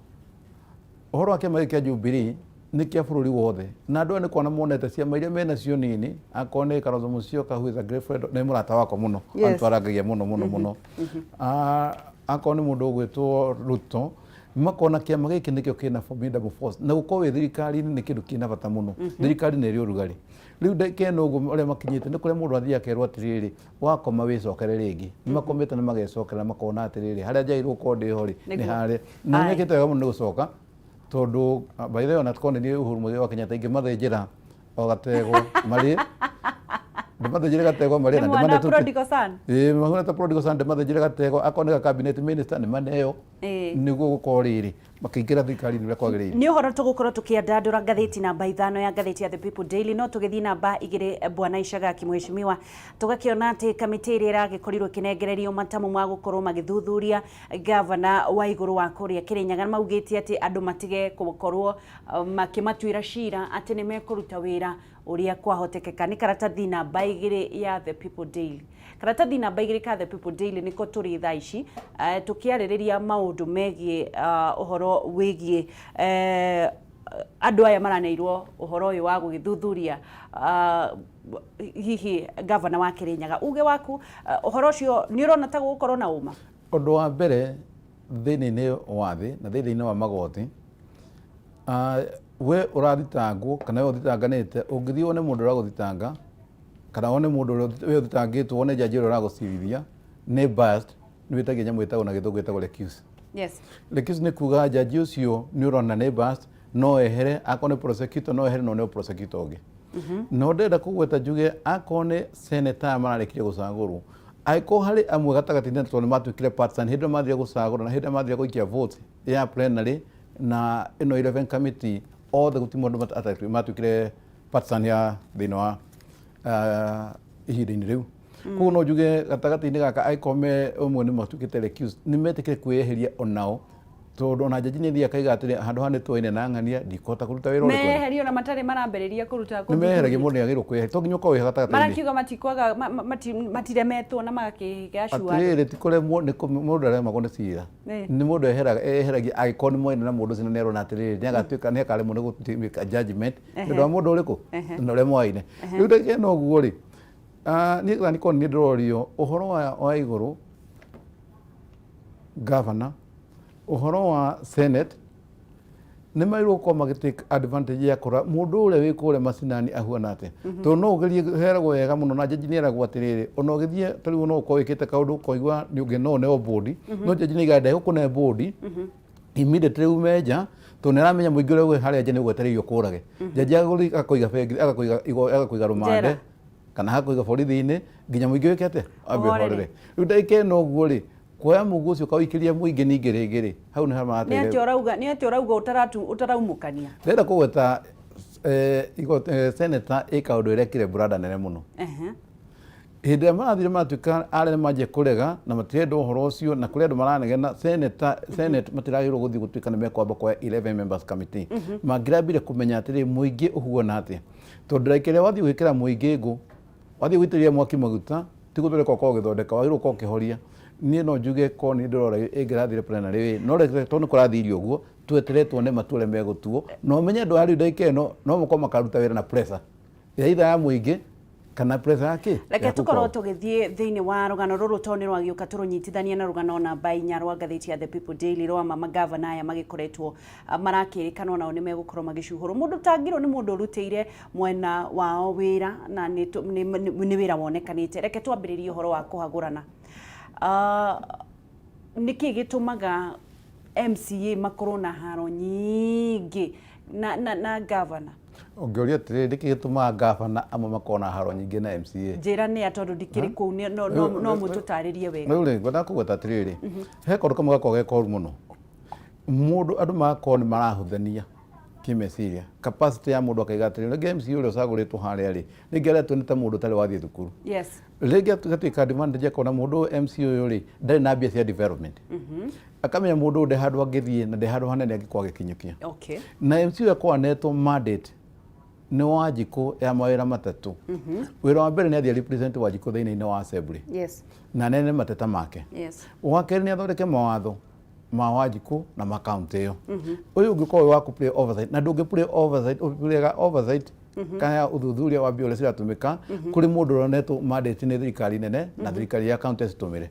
Ũhoro wa kĩama kĩa Jubilee nĩ kĩa bũrũri wothe na andũ nĩ kuona monete ciama iria menacio nini, akorwo nĩ Kalonzo Musyoka who is a great friend, nĩ mũrata wakwa mũno, antwarangagia mũno akorwo nĩ mũndũ ũgwĩtwo Ruto, makona kĩama gĩkĩ nĩkĩo kĩna formidable force na gũkorwo wĩ thirikari-inĩ nĩ kĩndũ kĩna bata mũno. Thirikari nĩ ĩrĩ ũrugarĩ. Rĩu ndakena ũguo ũrĩa makinyĩte nĩ kũrĩa mũndũ athiĩ akerwo atĩrĩrĩ wakoma wĩcokere rĩngĩ. Nĩ makomete na magecokera makona atĩrĩrĩ harĩa njagĩrĩirwo gũkorwo ndĩho rĩ nĩ harĩa, na nĩkĩte wega mũno nĩ gũcoka tondũ by the way ona tukorwo nĩ Uhuru Muigai wa Kenyatta ingĩmathĩnjĩra o gatego marĩ ndĩmathĩnjĩre gatego marĩ na ndĩmane prodigal son mahuna ta prodigal son ndĩmathĩnjĩre gatego akorwo nĩ cabinet minister nĩ maneo nĩguo gũkorwo rĩrĩ makĩingĩra thirikari-inĩ ũrĩa kwagĩrĩire. Nĩ ũhoro tũgũkorwo tũkĩandandũra ngathĩti namba 5 ya ngathĩti ya The People Daily, no tũgĩthiĩ namba 2 bwana Icagaki mheshimiwa tũgakĩona atĩ kamĩtĩ ĩrĩa ĩragĩkorirwo ĩkĩnengererio matamu ma gũkorwo magĩthuthuria gavana wa igũrũ wa kũrĩa Kĩrĩnyaga maugĩte atĩ andũ matige gũkorwo makĩmatuĩra cira atĩ nĩ mekũruta wĩra ũrĩa kwahotekeka. Nĩ karatathi namba 2 ya The People Daily. Karatathi namba 2 ka The People Daily nĩko tũrĩ thaa ici tũkĩarĩrĩria maũndũ megiĩ ũhoro wĩgiĩ andũ aya maranĩirwo ũhoro ũyũ wa gũgĩthuthuria hihi gavana wa Kĩrĩnyaga. Uge waku ũhoro ũcio nĩ ũrona ta gũkorwo na ũma? Ũndũ wa mbere thĩinĩ wa thĩ na thĩinĩ wa magoti we ũrathitangwo kana we ũthitanganĩte, ũngĩthiĩ wone mũndũ ũragũthitanga kana wone mũndũ ũrĩa ũthitangĩtwo wone jaji ũrĩa ũragũcirithia nĩ biased, nĩ wĩtagia nyamũ ĩtagwo na gĩthũngũ ĩtagwo recuse. Yes. Recuse nĩ kuga jaji ũcio nĩ ũrona nĩ biased, no ehere, akorwo nĩ prosecutor no ehere no nĩ prosecutor ũngĩ. No ndenda kũgweta njuge akorwo nĩ senator mararĩkirie gũcagũrwo, angĩkorwo harĩ amwe gatagatĩ-inĩ tondũ nĩ matuĩkire partisan hĩndĩ ĩrĩa mathire gũcagũra na hĩndĩ ĩrĩa mathire gũikia vote ya plenary na ĩno 11 committee othe gũtirĩ mũndũ matuĩkire partisan ya thĩinĩ wa ihinda-inĩ rĩu. Koguo no njuge gatagatĩ-inĩ gaka angĩkorwo me ũmwe nĩ matuĩkĩte recused nĩ metĩkire kwĩyeheria onao tondũ ona jaji nĩ thiĩ akaiga atĩrĩ handũ ha nĩ tũine na ng'ania ndikũhota kũruta wĩra ũrĩkũ. Meherio na matarĩ marambĩrĩria kũruta nĩ meheragia mũndũ nĩagĩrĩirwo kwĩyeheria to nginya ũkorwo wĩ gatagatĩ-inĩ. Marakiuga matikwaga matiremetwo na magakĩgacua. Atĩrĩrĩ ti kũremwo nĩ mũndũ aremagwo nĩ cira, nĩ mũndũ eheragia angĩkorwo nĩ mwene na mũndũ ũcio nĩ erona atĩrĩrĩ nĩ akaremwo nĩ gũtuĩka judgment nĩ ũndũ wa mũndũ ũrĩkũ na ũrĩa moaine. Rĩu ndakĩona ũguo rĩ nĩ korwo nĩ ndĩrorio ũhoro wa igũrũ governor, ũhoro wa senate nĩ magĩrĩirwo gũkorwo magĩtake advantage ya kũrora mũndũ ũrĩa wĩ kũrĩa macinani ahuana atĩa. Tondũ no ũgerie heragwo wega mũno na jaji nĩ eragwo atĩrĩrĩ ona ũgĩthiĩ ta rĩu no ũkorwo wĩkĩte kaũndũ ũkaigua nĩ ũngĩ no ũneo bondi no jaji nĩ aiga ndegũkũne bondi immediately ume nja tondũ nĩ aramenya mũingĩ ũrĩa wĩ harĩa nja nĩ ũgwetereirwo kũrage. Jaji agakũiga bengi agakũiga rũmande kana hakũiga borithi-inĩ nginya mũingĩ wĩke atĩa ambe ũhorere. Rĩu ndakĩona ũguo rĩ kuoya mũguo ũcio ũkawĩikĩria mũingĩ ningĩ rĩngĩ rĩ hau nĩ hamateire. Nĩ atĩ ũrauga ũtaraumũkania. Ndĩrenda kũgweta senator ĩ kaũndũ ĩrekire burada nene mũno. Hĩndĩ ĩrĩa marathire matuĩka arĩa manjia kũrega na matirenda ũhoro ũcio na kũrĩ andũ maranegena senate matiragĩrĩirwo gũthiĩ gũtuĩka nĩ mekwamba kwa 11 members committee. Mangĩrambire kũmenya atĩrĩ mũingĩ ũhuana atĩa tondũ ndĩrekĩrĩa wathiĩ gwĩkĩra mũingĩ ngũ wathiĩ gũitĩrĩria mwaki maguta ti gũthondeka ũkorwo ũgĩthondeka wagĩrĩirwo gũkorwo ũkĩhoria. Niĩ no njuge ko nĩ ndĩrora ĩngĩrathire plenary no tondũ nĩ kũrathirio ũguo tweterere tuone matua ũrĩa megũtuo no menye andũ a rĩu ndagĩka ĩno no makorwo makaruta wĩra na pressure ya itha ya mũingĩ kana pressure yake reke tukorwo tugithie thiini wa rugano ruru toni rwa giuka turunyitithania na rugano na bainya rwa ngathiti ya The People Daily rwa magavana aya magikoretwo marakirikana nao ni megukorwo magicuhuru mundu tangiro ni mundu urutire mwena wao wira na ni wira wonekanite reke twambiririe uhoro wa kuhagurana niki gitumaga MCA makorwo na haro nyingi na governor ongeoria tiri ndiki gituma governor amwe makona haro nyingi na MCA njira ni atondu ndikiri ku no mututaririe wega no ngona kugweta tiriri he kondu kamwe gakoge koru muno mundu andu makoni marahuthania kimeciria capacity ya mundu akaiga tiriri games yule usaguritwo haria ri ningeretwo ni ta mundu tari wathie thukuru yes rege tugatika demand je kona mundu MCA yule ndari na mbia cia development akamenya mundu nde handu angithie na nde handu hanene angikwa gikinyukia okay na MCA yakwa neto mandate ni Wanjiku ya mawira matatu wira wa mbere ni athie represent Wanjiku thiini wa assembly yes na nene mateta make yes wa keri ni athondeke mawatho ma Wanjiku na ma county yo uyu ungikorwo wa ku play oversight na ndungi play oversight kana uthuthuria wa biole ciratumika kuri mundu ronetwo mandate ni thirikari nene na thirikari ya county citumire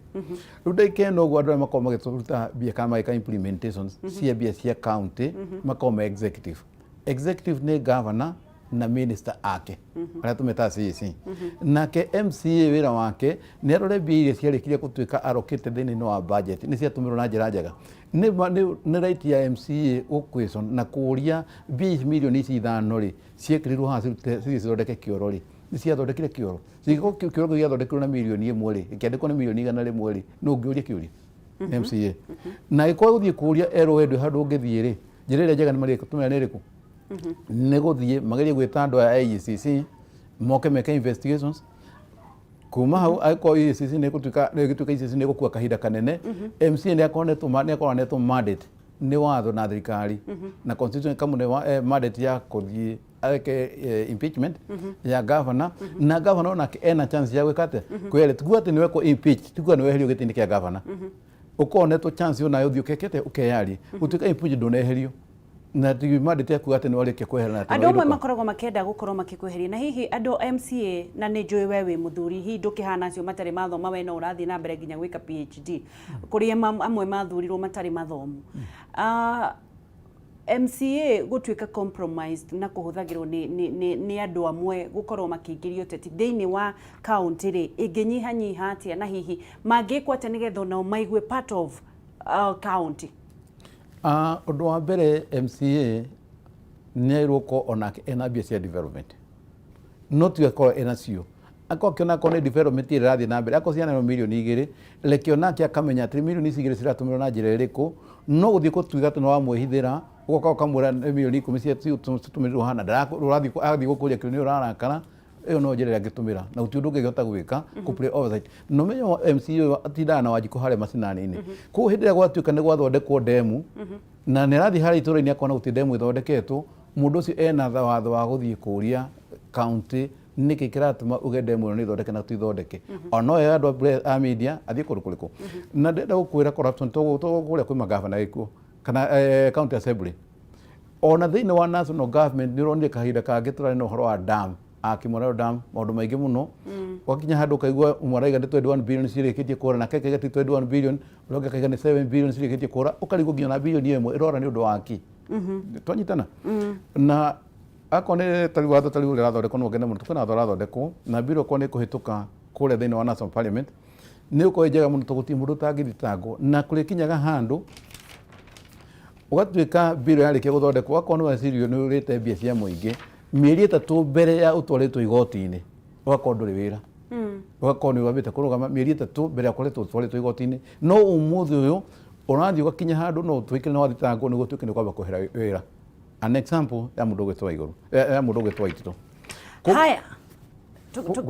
ruda ikeno gwa andu makoma gituruta bia kama ika implementations cia bia cia county makoma executive ni governor na minister ake aria tumeta CC nake MCA wira wake ni arore bia iria ciarikiria gutuika allocated thini wa budget ni ciatumirwo na njira njega ni right ya MCA question na kuria bia milioni ici ithano ri ciekiriruo ha cithondeke kioro ri ni ciathondekire kioro cigiko kioro giathondekirwo na milioni imwe ri ikiandikwo ni milioni 100 ri no ngiuria kiuria MCA na iko guthie kuria ero endu handu ungithie ri njira iria njega ni mari kutumira ni riku ni guthie magerie gwita andu ya IECC moke meke investigations kuma hau aiko IECC ni gutuika IECC ni gukua kahinda kanene MCA ni akoneto mandate ni watho na thirikari na constitution kamune mandate ya kuthie ake impeachment ya governor na governor onake ena chance ya gwikate kwele tiguo ati niwe ko impeach tiguo niwe herio gitindi kia governor ukoneto chance yo nayo thiukekete ukeyari utuika impeach ndoneherio na tigi mandate yaku ati ni warikia kweherana andu amwe makoragwo makenda gukorwo makikweheria na hihi andu MCA na ni njui wewe muthuri hihi ndukihana acio matari mathoma we no urathie na mbere nginya gwika PhD kuri amwe mathurirwo matari mathomu MCA gutuika compromised na kuhuthagirwo ni andu amwe gukorwo makiingirio teti thiini wa county ri inginyihanyiha atia na hihi mangikwa ati nigetho nao maigue part of county undu wa mbere MCA ni iroko onake ena bia cia development no tu ko ena cio ako kiona ko ne development irathi na mbere ako ciana milioni 2 lekio nake akamenya 3 milioni 2 ciratumirwo na njira iriku no guthie kutuiga tu no wa mwihithira ugoka ukamura milioni 10 cia tutumirwo hana ndarathi athi gukuria kiri ni urarakana iyo no njira ngitumira na uti undu ngihota gwika ku play oversight no menyo MCA atindana na Wanjiku hare macinani-ini ku hindira gwatuika ni gwathondekwo demu na ni rathi hari itura-ini akona guti demu ithondeketwo mundu ucio ena watho wa guthie kuria county niki kiratuma uge demu ni ithondeke na tuithondeke ono ya andu a media athie kurikuliku na ndenda gukwira corruption to kuria kwi magavana ikuo kana county assembly ona thiini wa national government ni ronire kahinda kangi turari na uhoro wa dam akimorero dam maundu maingi muno wakinya handu kaigua umwaraiga ni 21 billion cirikitie kura na keke gati 21 billion uroga kaiga ni 7 billion cirikitie kura ukarigo nginya na billion imwe irora ni undu waki twanyitana na akone tari watho tari ule rathondekwo no ngene muno tukana watho rathondekwo na biro kone kuhituka kure thiini wa national parliament ni uko njega muno tuguti mundu tangithitangwo na kurikinyaga handu ugatuika biro yarikia guthondekwo akona wasirio ni urite mbia cia muingi mieri 3 mbere ya utwaritwo igoti-ini ugakorwo nduri wira ugakorwo ni wambite kurugama mieri 3 mbere ya kuretwo utwaritwo igoti-ini no umuthi uyu urathi ugakinya handu no twikire na wathitangwo ni gutuike ni kwamba kuhera wira an example ya mundu gwitwa iguru ya mundu gwitwa itito haya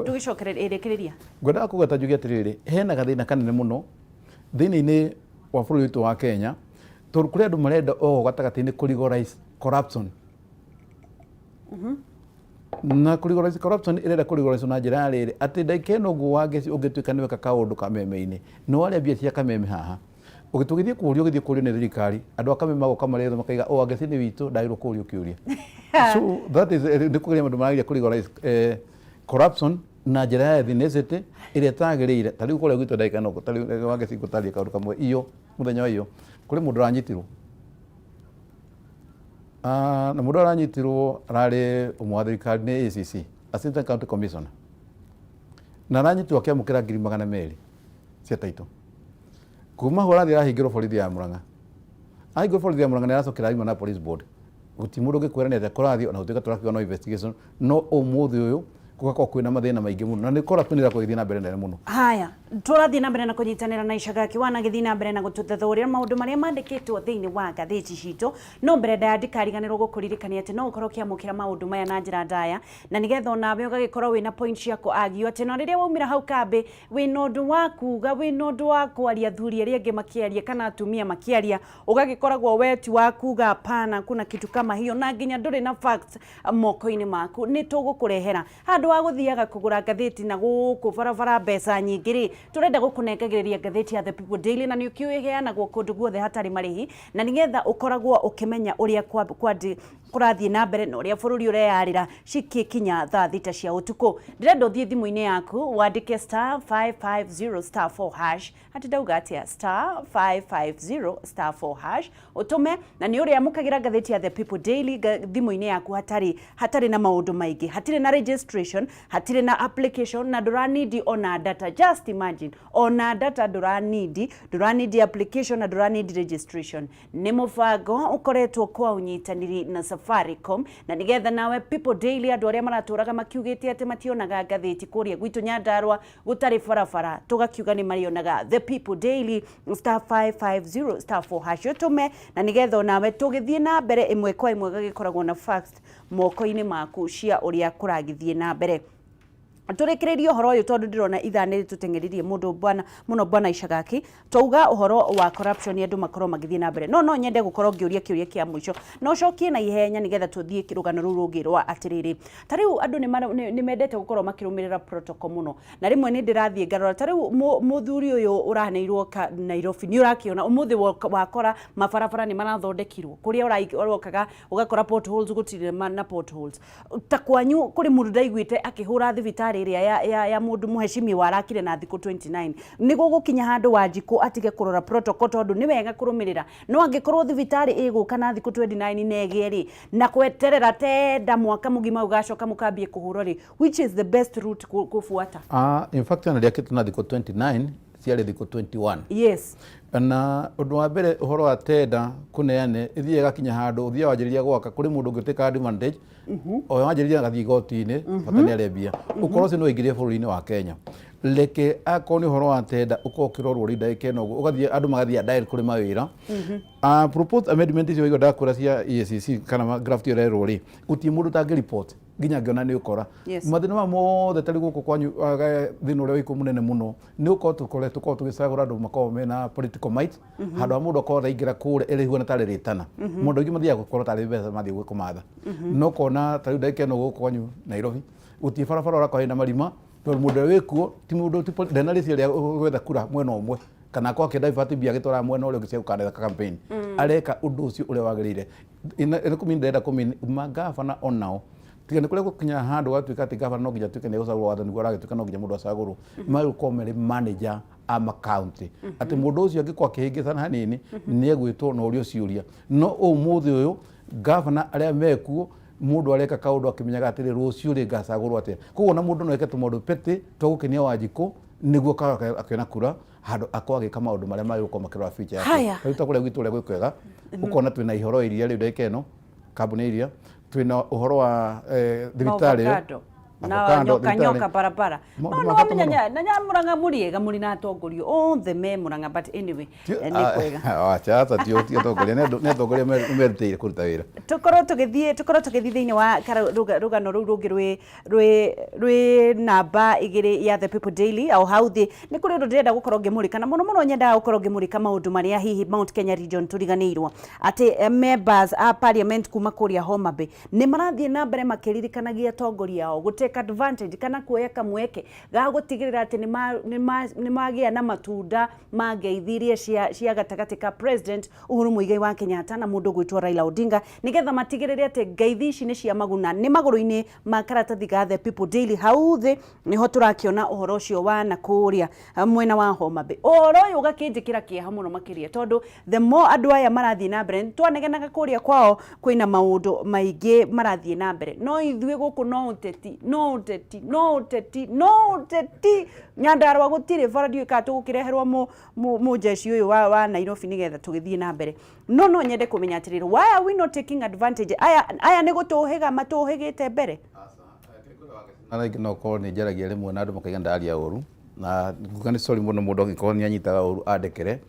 tugicokerera irekereria ngwenda kugata njugi atiriri hena gathina kanene muno thiini-ini wa bururi witu wa Kenya tondu kuri andu marenda o gatagati-ini kurigorize corruption na kurigorize corruption irenda kurigorize na njira riri ati ndaikeno gu wage ungituika niwe ka kaundu Kameme-ini no aria bia cia Kameme haha ugitugithie kurio ni thirikari andu a Kameme magoka maretho makaiga o ageci ni witu ndairwo kurio kiuria so that is ndikugeria mandu maragia kurigorize corruption na njira ya ethnicity iria tagirire tari kule gwitå ndagä no tari wage cingo tari kaundu kamwe iyo muthenya wa iyo kuri mundu ranyitirwo na mundu aranyitirwo arari umwe wa thirikari ni ACC Assistant County Commissioner na aranyitirwo akiamukira 200,000 cia taito kuma horathi arahingirwo borithi ya Murang'a ahingirwo borithi ya Murang'a aracokera aima na police board guti mundu ngikwirania ati korathi ona utuika turakiwa no investigation no umuthi uyu kugakorwo kwina mathina maingi muno na ni kora twinira kuthii na mbere nene muno. Haya turathii na mbere na kunyitanira na Icagaki wana githii na mbere na gututhathuria maundu maria mandikitwo thiini wa gatheti citu no mbere ndikariganirwo gukuririkania ati no ukorwo kiamukira maundu maya na njira ndaya na nigetha onawe ugagikorwo wina point cia kuagio ati no riria waumira hau kambe wina undu wa kuga wina undu wa kwaria thuri aria angi makiaria kana atumia makiaria ugagikoragwo weti wa kuga hapana kuna kitu kama hiyo na nginya nduri na facts moko-ini maku ni tugukurehera handu wa guthiaga kugura gatheti na guku barabara mbeca nyingi ri turenda gukunengagiria gatheti ya The People Daily na ni ukiuheanagwo kundu guothe hatari marihi na nigetha ukoragwo ukimenya uria kurathie na mbere na uria bururi ureyarira cikikinya thaa thita cia utuku ndirenda uthie thimu-ini yaku wandike *550*4# ati ndauga atia *550*4# utume na ni uria mukagira gatheti ya The People Daily thimu-ini yaku hatari na maundu maingi hatire na registration hatire na application na duranidi ona data just imagine ona data duranidi application na duranidi registration ni mubango ukoretwo kwa unyitaniri na Safaricom na nigetha nawe People Daily andu aria maraturaga makiugite ati mationaga gatheti kuria gwitu Nyandarua gutari barabara tugakiuga ni marionaga The People Daily *550*4# utume na nigetha nawe tugithie na mbere imwe kwa imwe gagikoragwo na facts moko-ini maku cia uria kuragithie na mbere turekererio horo uyu tondu ndirona ithane ritutengeririe mundu bwana Icagaki twauga uhoro wa corruption andu makorwo magithie na mbere no nyende gukorwo ngiuria kiuria kia mwisho no cokie na ihenya nigetha tuthie kirugano ru rungi rwa atiriri tariu andu ni mendete gukorwo makirumirira protocol muno na rimwe ni ndirathie ngarora tariu muthuri uyu urahaneirwo Nairobi ni urakiona umuthi wakora mabarabara ni marathondekirwo kuria urokaga ugakora potholes gutire na potholes ta kwanyu kuri mundu ndaiguite akihura thibitari ya mundu muheshimi warakire na thiku 29 nigo gukinya handu wanjiko atige kurora protocol tondu ni wega kurumirira no angikorwo thibitari iguka na thiku 29 negeri na kweterera tenda mwaka mugima ugacoka mukambie kuhurwo ri which is the best route kufuata in fact na kitu na thiku 29 ciari thiku 21 yes na undu wa mbere uhoro wa tenda kuneane ithie gakinya handu uthia wanjiriria gwaka kuri mundu ngiteka advantage o wanjiriria gathie gotini fatani arebia ukorwo sino ingirie bururi-ini wa Kenya leke akoni uhoro wa tenda ukokirorwo ri ndaike no ugathie andu magathie direct kuri mawira proposed amendment icio igo ndakura cia EACC kana graft irerwo ri uti mundu tangi report nginya ngiona ni ukora mathina ma mothe tari guku kwanyu thina uria wiku munene muno ni uko tukoretwo tugicagura andu makao mena political might handu mundu akora raingira kure iri huona tari ritana mundu ingi mathia gukorwo tari mbeca mathie gukumatha no kona tari ndaike no guku kwanyu Nairobi uti barabara ora kwa na marima tondu mundu wikuo ti mundu ti ndena risi ria gwetha kura mwena umwe kana kwa ke divert bia gitwara mwena uria ugicia ukandetha campaign areka undu ucio uria wagirire ina ndenda magavana onao tigane kule gukinya handu watuika ati gavana no nginya tuike ne gucagurwo wathani gwa ragituika no nginya mundu acagurwo mai ukomere manager ama county ati mundu ucio angikwa kihingithana hanini ni egwitwo no urio ciuria no umuthi uyu gavana aria mekuo mundu areka kaundu akimenyaga atiri rucio ri ngacagurwo atia koguo na mundu no eke mundu pete twagukinia Wanjiko niguo akiona kura handu akwagika maundu maria mari gukoma kirwa future yake ruta kule gwitu ria gwikwega ukona twina ihoro iria ri ndeke no kambuni iria twina uhoro wa thibitari na nyoka barabara no wamenya na Murang'a muriega muri na atongorio othe me Murang'a but anyway ni kwega acha tio atongoria ne atongoria merutire kuruta wira tukorwo tugithie thiini wa rugano ru rungi rwi namba 2 ya The People Daily au hauthi ni kuri ndo ndenda gukorwo ngimurika na muno nyenda gukorwo ngimurika maundu maria hihi Mount Kenya region turiganiirwo ati members a parliament kuma kuria Homa Bay ni marathie na mbere makiririkanagia atongoria ao take advantage kana kuoya kamweke ga gutigirira ati ni magia na matunda mangeithirie cia gatagati ka president Uhuru Muigai wa Kenyatta na mundu gwitwo Raila Odinga nigetha matigirire ati ngeithi ici ni cia maguna ni maguru-ini ma karatathi ga The People Daily hau thi niho turakiona uhoro ucio wa nakuria mwena wa Homa Bay uhoro uyu ugakinjikira kieha muno makiria tondu the more andu aya marathie na mbere twanegenaga kuria kwao kwina maundu maingi marathie na mbere no ithue guku no uteti Nyandarua gutire radio ka tugukireherwa mu jeshi uyu wa Nairobi nigetha tugithie na mbere no nyende kumenya atiriro why are we not taking advantage aya ni gutuhiga matuhigite mbere no ko ni njaragia rimwe na andu makaiga ndaria uru na nguga ni sorry muno mundu angiko ni anyitaga uru andekere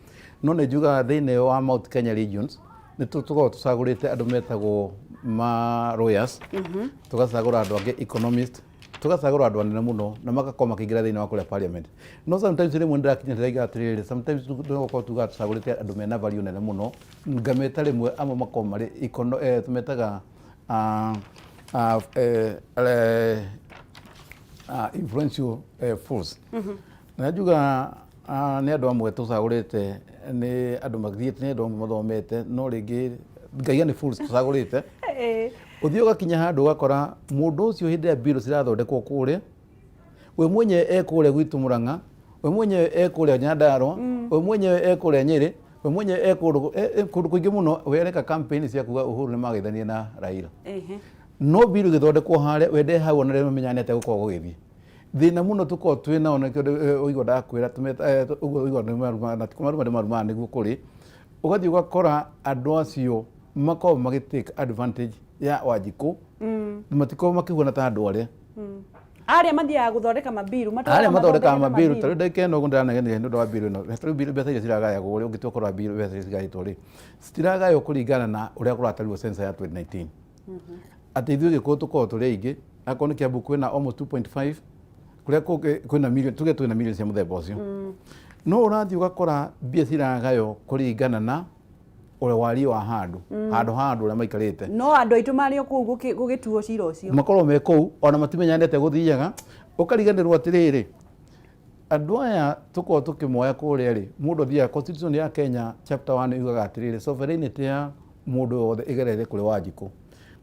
no ne juga thiine wa Mount Kenya regions ni tutugo tusagurite andu metagwo ma lawyers tugasagura andu ange economist tugasagura andu anene muno na makakoma kiingira thiine wa kuria parliament no sometimes rimwe ndirakinya ndaiga atiriri sometimes tugo tuga tusagurite andu mena value nene muno ngameta rimwe amwe makoma ri tumetaga influential force na juga ni andu amwe tusagurite ni andu magthiete ni andu mathomete no ringi ngaiga ni fools tusagurite uthio gakinya handu gakora mundu ucio hindi ya bill cirathondekwo kuria we mwenye ekuria gwitu Murang'a we mwenye ekuria Nyandarua we mwenye ekuria Nyeri we mwenye kundu kuingi muno wereka campaign cia kuga Uhuru ni magithanie na Raila no bill githondekwo haria wende hau na rĩmwe menyanete gukorwo gugithie thina muno tuko twina ona kĩndũ ũigua ndakwĩra ũigua nĩ maruma na timaruma nĩ maruma nĩguo kũrĩ ũgathiĩ ũgakora andũ acio makorwo magĩtake advantage ya Wanjikũ matiko makĩhuana ta andũ arĩa aria mathiaga guthondeka mabiru tarĩ ndeke no ndanagene nĩ ũndũ wa biru ĩno tarĩ biru mbeca iria ciragayagwo ũrĩa ũngĩtua ũkorwo biru mbeca iria cigayĩtwo rĩ citiragaywo kũringana na ũrĩa kũratarirwo census ya 2019 atĩ ithuĩ gĩkũyũ tũkorwo tũrĩ aingĩ akorwo nĩ Kiambu kwĩna almost 2.5 kuria kwina million tuge twina million cia muthemba ucio no urathi ugakora mbia ciragayo kuringana na ule wari wa handu uria maikarite no andu aitu mari ku gugituo cira ucio makorwo me kou ona matimenyanete guthiaga ukariganirwo atiriri andu aya tuko tukimoya kuria ri mundu thia constitution ya Kenya chapter 1 yugaga atiriri sovereignty ya mundu wothe igerere kuri Wanjikũ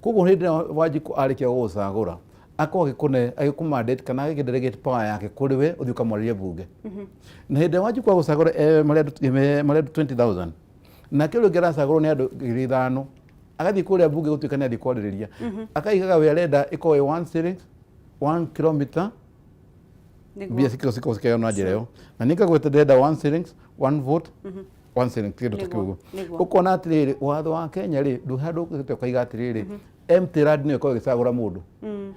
koguo hindi Wanjikũ arikia gucagura akwa gikune agikumandate kana agidelegate power yake kuri we uthi ukamwariria bunge na hindi Wanjikũ kwa gucagura maredu 20,000 na kilo geracagurwo ni andu 5,000 agathi kuria bunge gutuika ni athi kwariria akaigaga we arenda ikowe 1 shilling 1 kilometer bia sikiko sikio na njireo na nikagwete ndenda 1 shillings 1 vote 1 shilling kindu tukiugo ukona atiriri watho wa Kenya ri nduhandu ukite kaiga atiriri empty land ni ko gicagura mundu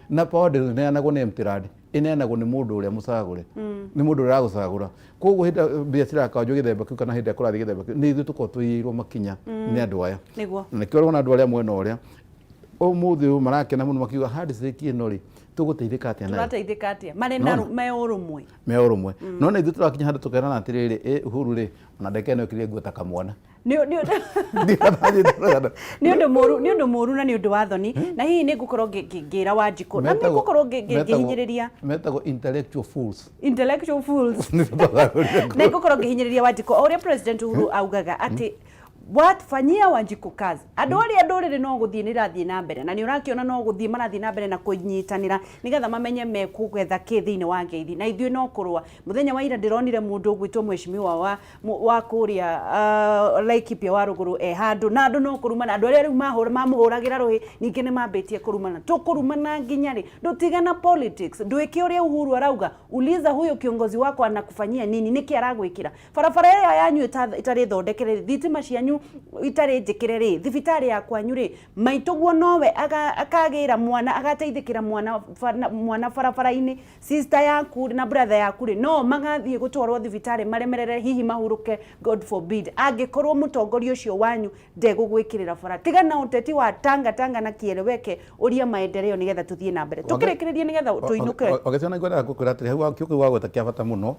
na power ne anago ne empty land ineanagwo ni mundu uria mucagure ni mundu uria gucagura koguo hinda mbia cirakajo githemba kiu kana hinda kurathi githemba ni ithu tuko tuirwo makinya ni andu aya na kio rona andu aria mwena uria umuthi marakena muno makiuga hard stake ino ri tuguteithika atia nayo turateithika atia mari na me urumwe no na ithu turakinya handu tukerana atiriri Uhuru ri ona ndeke no kirie nguota kamwana ni undu muru na ni undu wa thoni na hihi ni ngukorwo ngira Wanjikũ na ni ngukorwo ngihinyiriria metagwo intellectual fools na ngukorwo ngihinyiriria Wanjikũ uria president Uhuru augaga ati fanyia Wanjikũ kazi andu aria no guthie ni rathie na mbere na ni urakiona no guthie marathie na mbere na kunyitanira nigetha mamenye mekugetha ki thiini wa ngeithi na ithuĩ no kurwa muthenya wa ira ndironire mundu gwitwo mheshimiwa wa kuria Laikipia wa ruguru handu na andu no kurumana andu aria mamuhuragira ruhi ningi ni mambitie kurumana tukurumana nginya ri ndutigana politics nduike uria Uhuru arauga uliza huyo kiongozi wako anakufanyia nini niki aragwikira barabara ya yanyu itari thondekere thitima cianyu itari njikire ri thibitari ya kwanyu ri maituguo nowe akagira mwana agateithikira mwana barabara-ini sister yaku na brother yaku ri no magathie gutwarwo thibitari maremerere hihi mahuruke God forbid angikorwo mutongoria ucio wanyu ndegugwikirira bara tiga na uteti wa tanga na kieleweke uria maendeleo nigetha tuthie na mbere tukirikirie nigetha tuinuke ogeciona ngwenda gukwira atiri hau kiuku wa gweta kia bata muno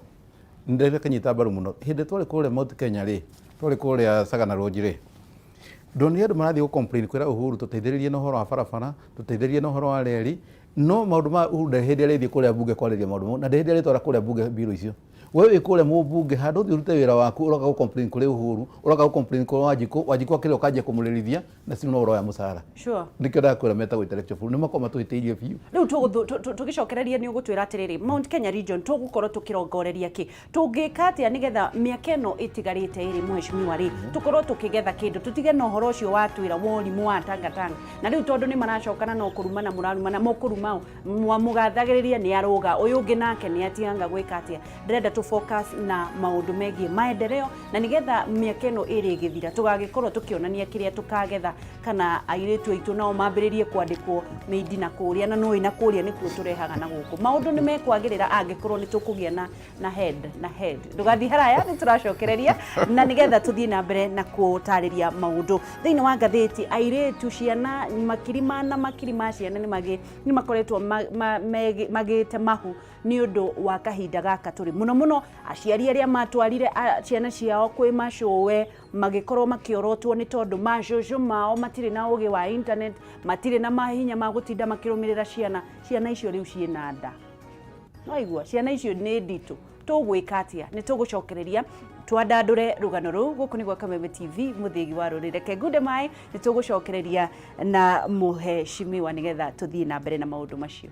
ndere kanyita mbaru muno hindi twari kure Mount Kenya ri twari kure Sagana Road ri ndoni andu marathi gu complain kwira Uhuru tuteithiririe no horo wa barabara tuteithiririe no horo wa reri no maundu ma uhunda hindi ria ithii kuria bunge kwariria maundu na hindi ria twara kuria bunge biro icio wewe ikuria mubunge handu thi urute wira waku uroka ku complain kuri Uhuru uroka ku complain kuri Wanjiku akire ukanjia kumurerithia na si no uroya musara sure ndikio ndakwira meta go intellectual full ni makoma tuhitiirie biu riu tugicokereria ni ugutwira atiriri Mount Kenya region tugukorwo tukirongoreria ki tungika atia nigetha miaka ino itigarite iri mheshimiwa ri tukorwo tukigetha kindu tutige na uhoro ucio watwira worimu wa tangatanga na riu tondu ni maracokana no kurumana murarumana mokurumao mugathagiriria ni aruga uyu ungi nake ni atianga gwika atia ndrenda tu focus na maundu megie maendeleo na nigetha miaka ino iri igithira tugagikorwo tukionania kiria tukagetha kana airetu aitu nao mambiririe kwandikwo meidi na kuria na no ina kuria nikuo turehaga na guku maundu ni mekwagirira angikorwo ni tukugia na head ndugathi haraya ni turacokereria na nigetha tuthie na mbere na kutariria maundu thiini wa ngatheti airetu ciana makiri ma ciana ni makoretwo magite mahu ni undu wa kahinda gaka turi muno aciari aria matwarire ciana ciao kwi macowe magikorwo makiorotwo ni tondu majojo mao matire na ugi wa internet matire na mahinya ma gutinda makirumirira ciana icio riu ciina nda noigua ciana icio ni nditu tugwika atia ni tugucokereria twandandure rugano ru guku ni gwa Kameme TV muthigi wa rurire Gude mai ni tugucokereria na muheshimiwa nigetha tuthie na mbere na maundu macio.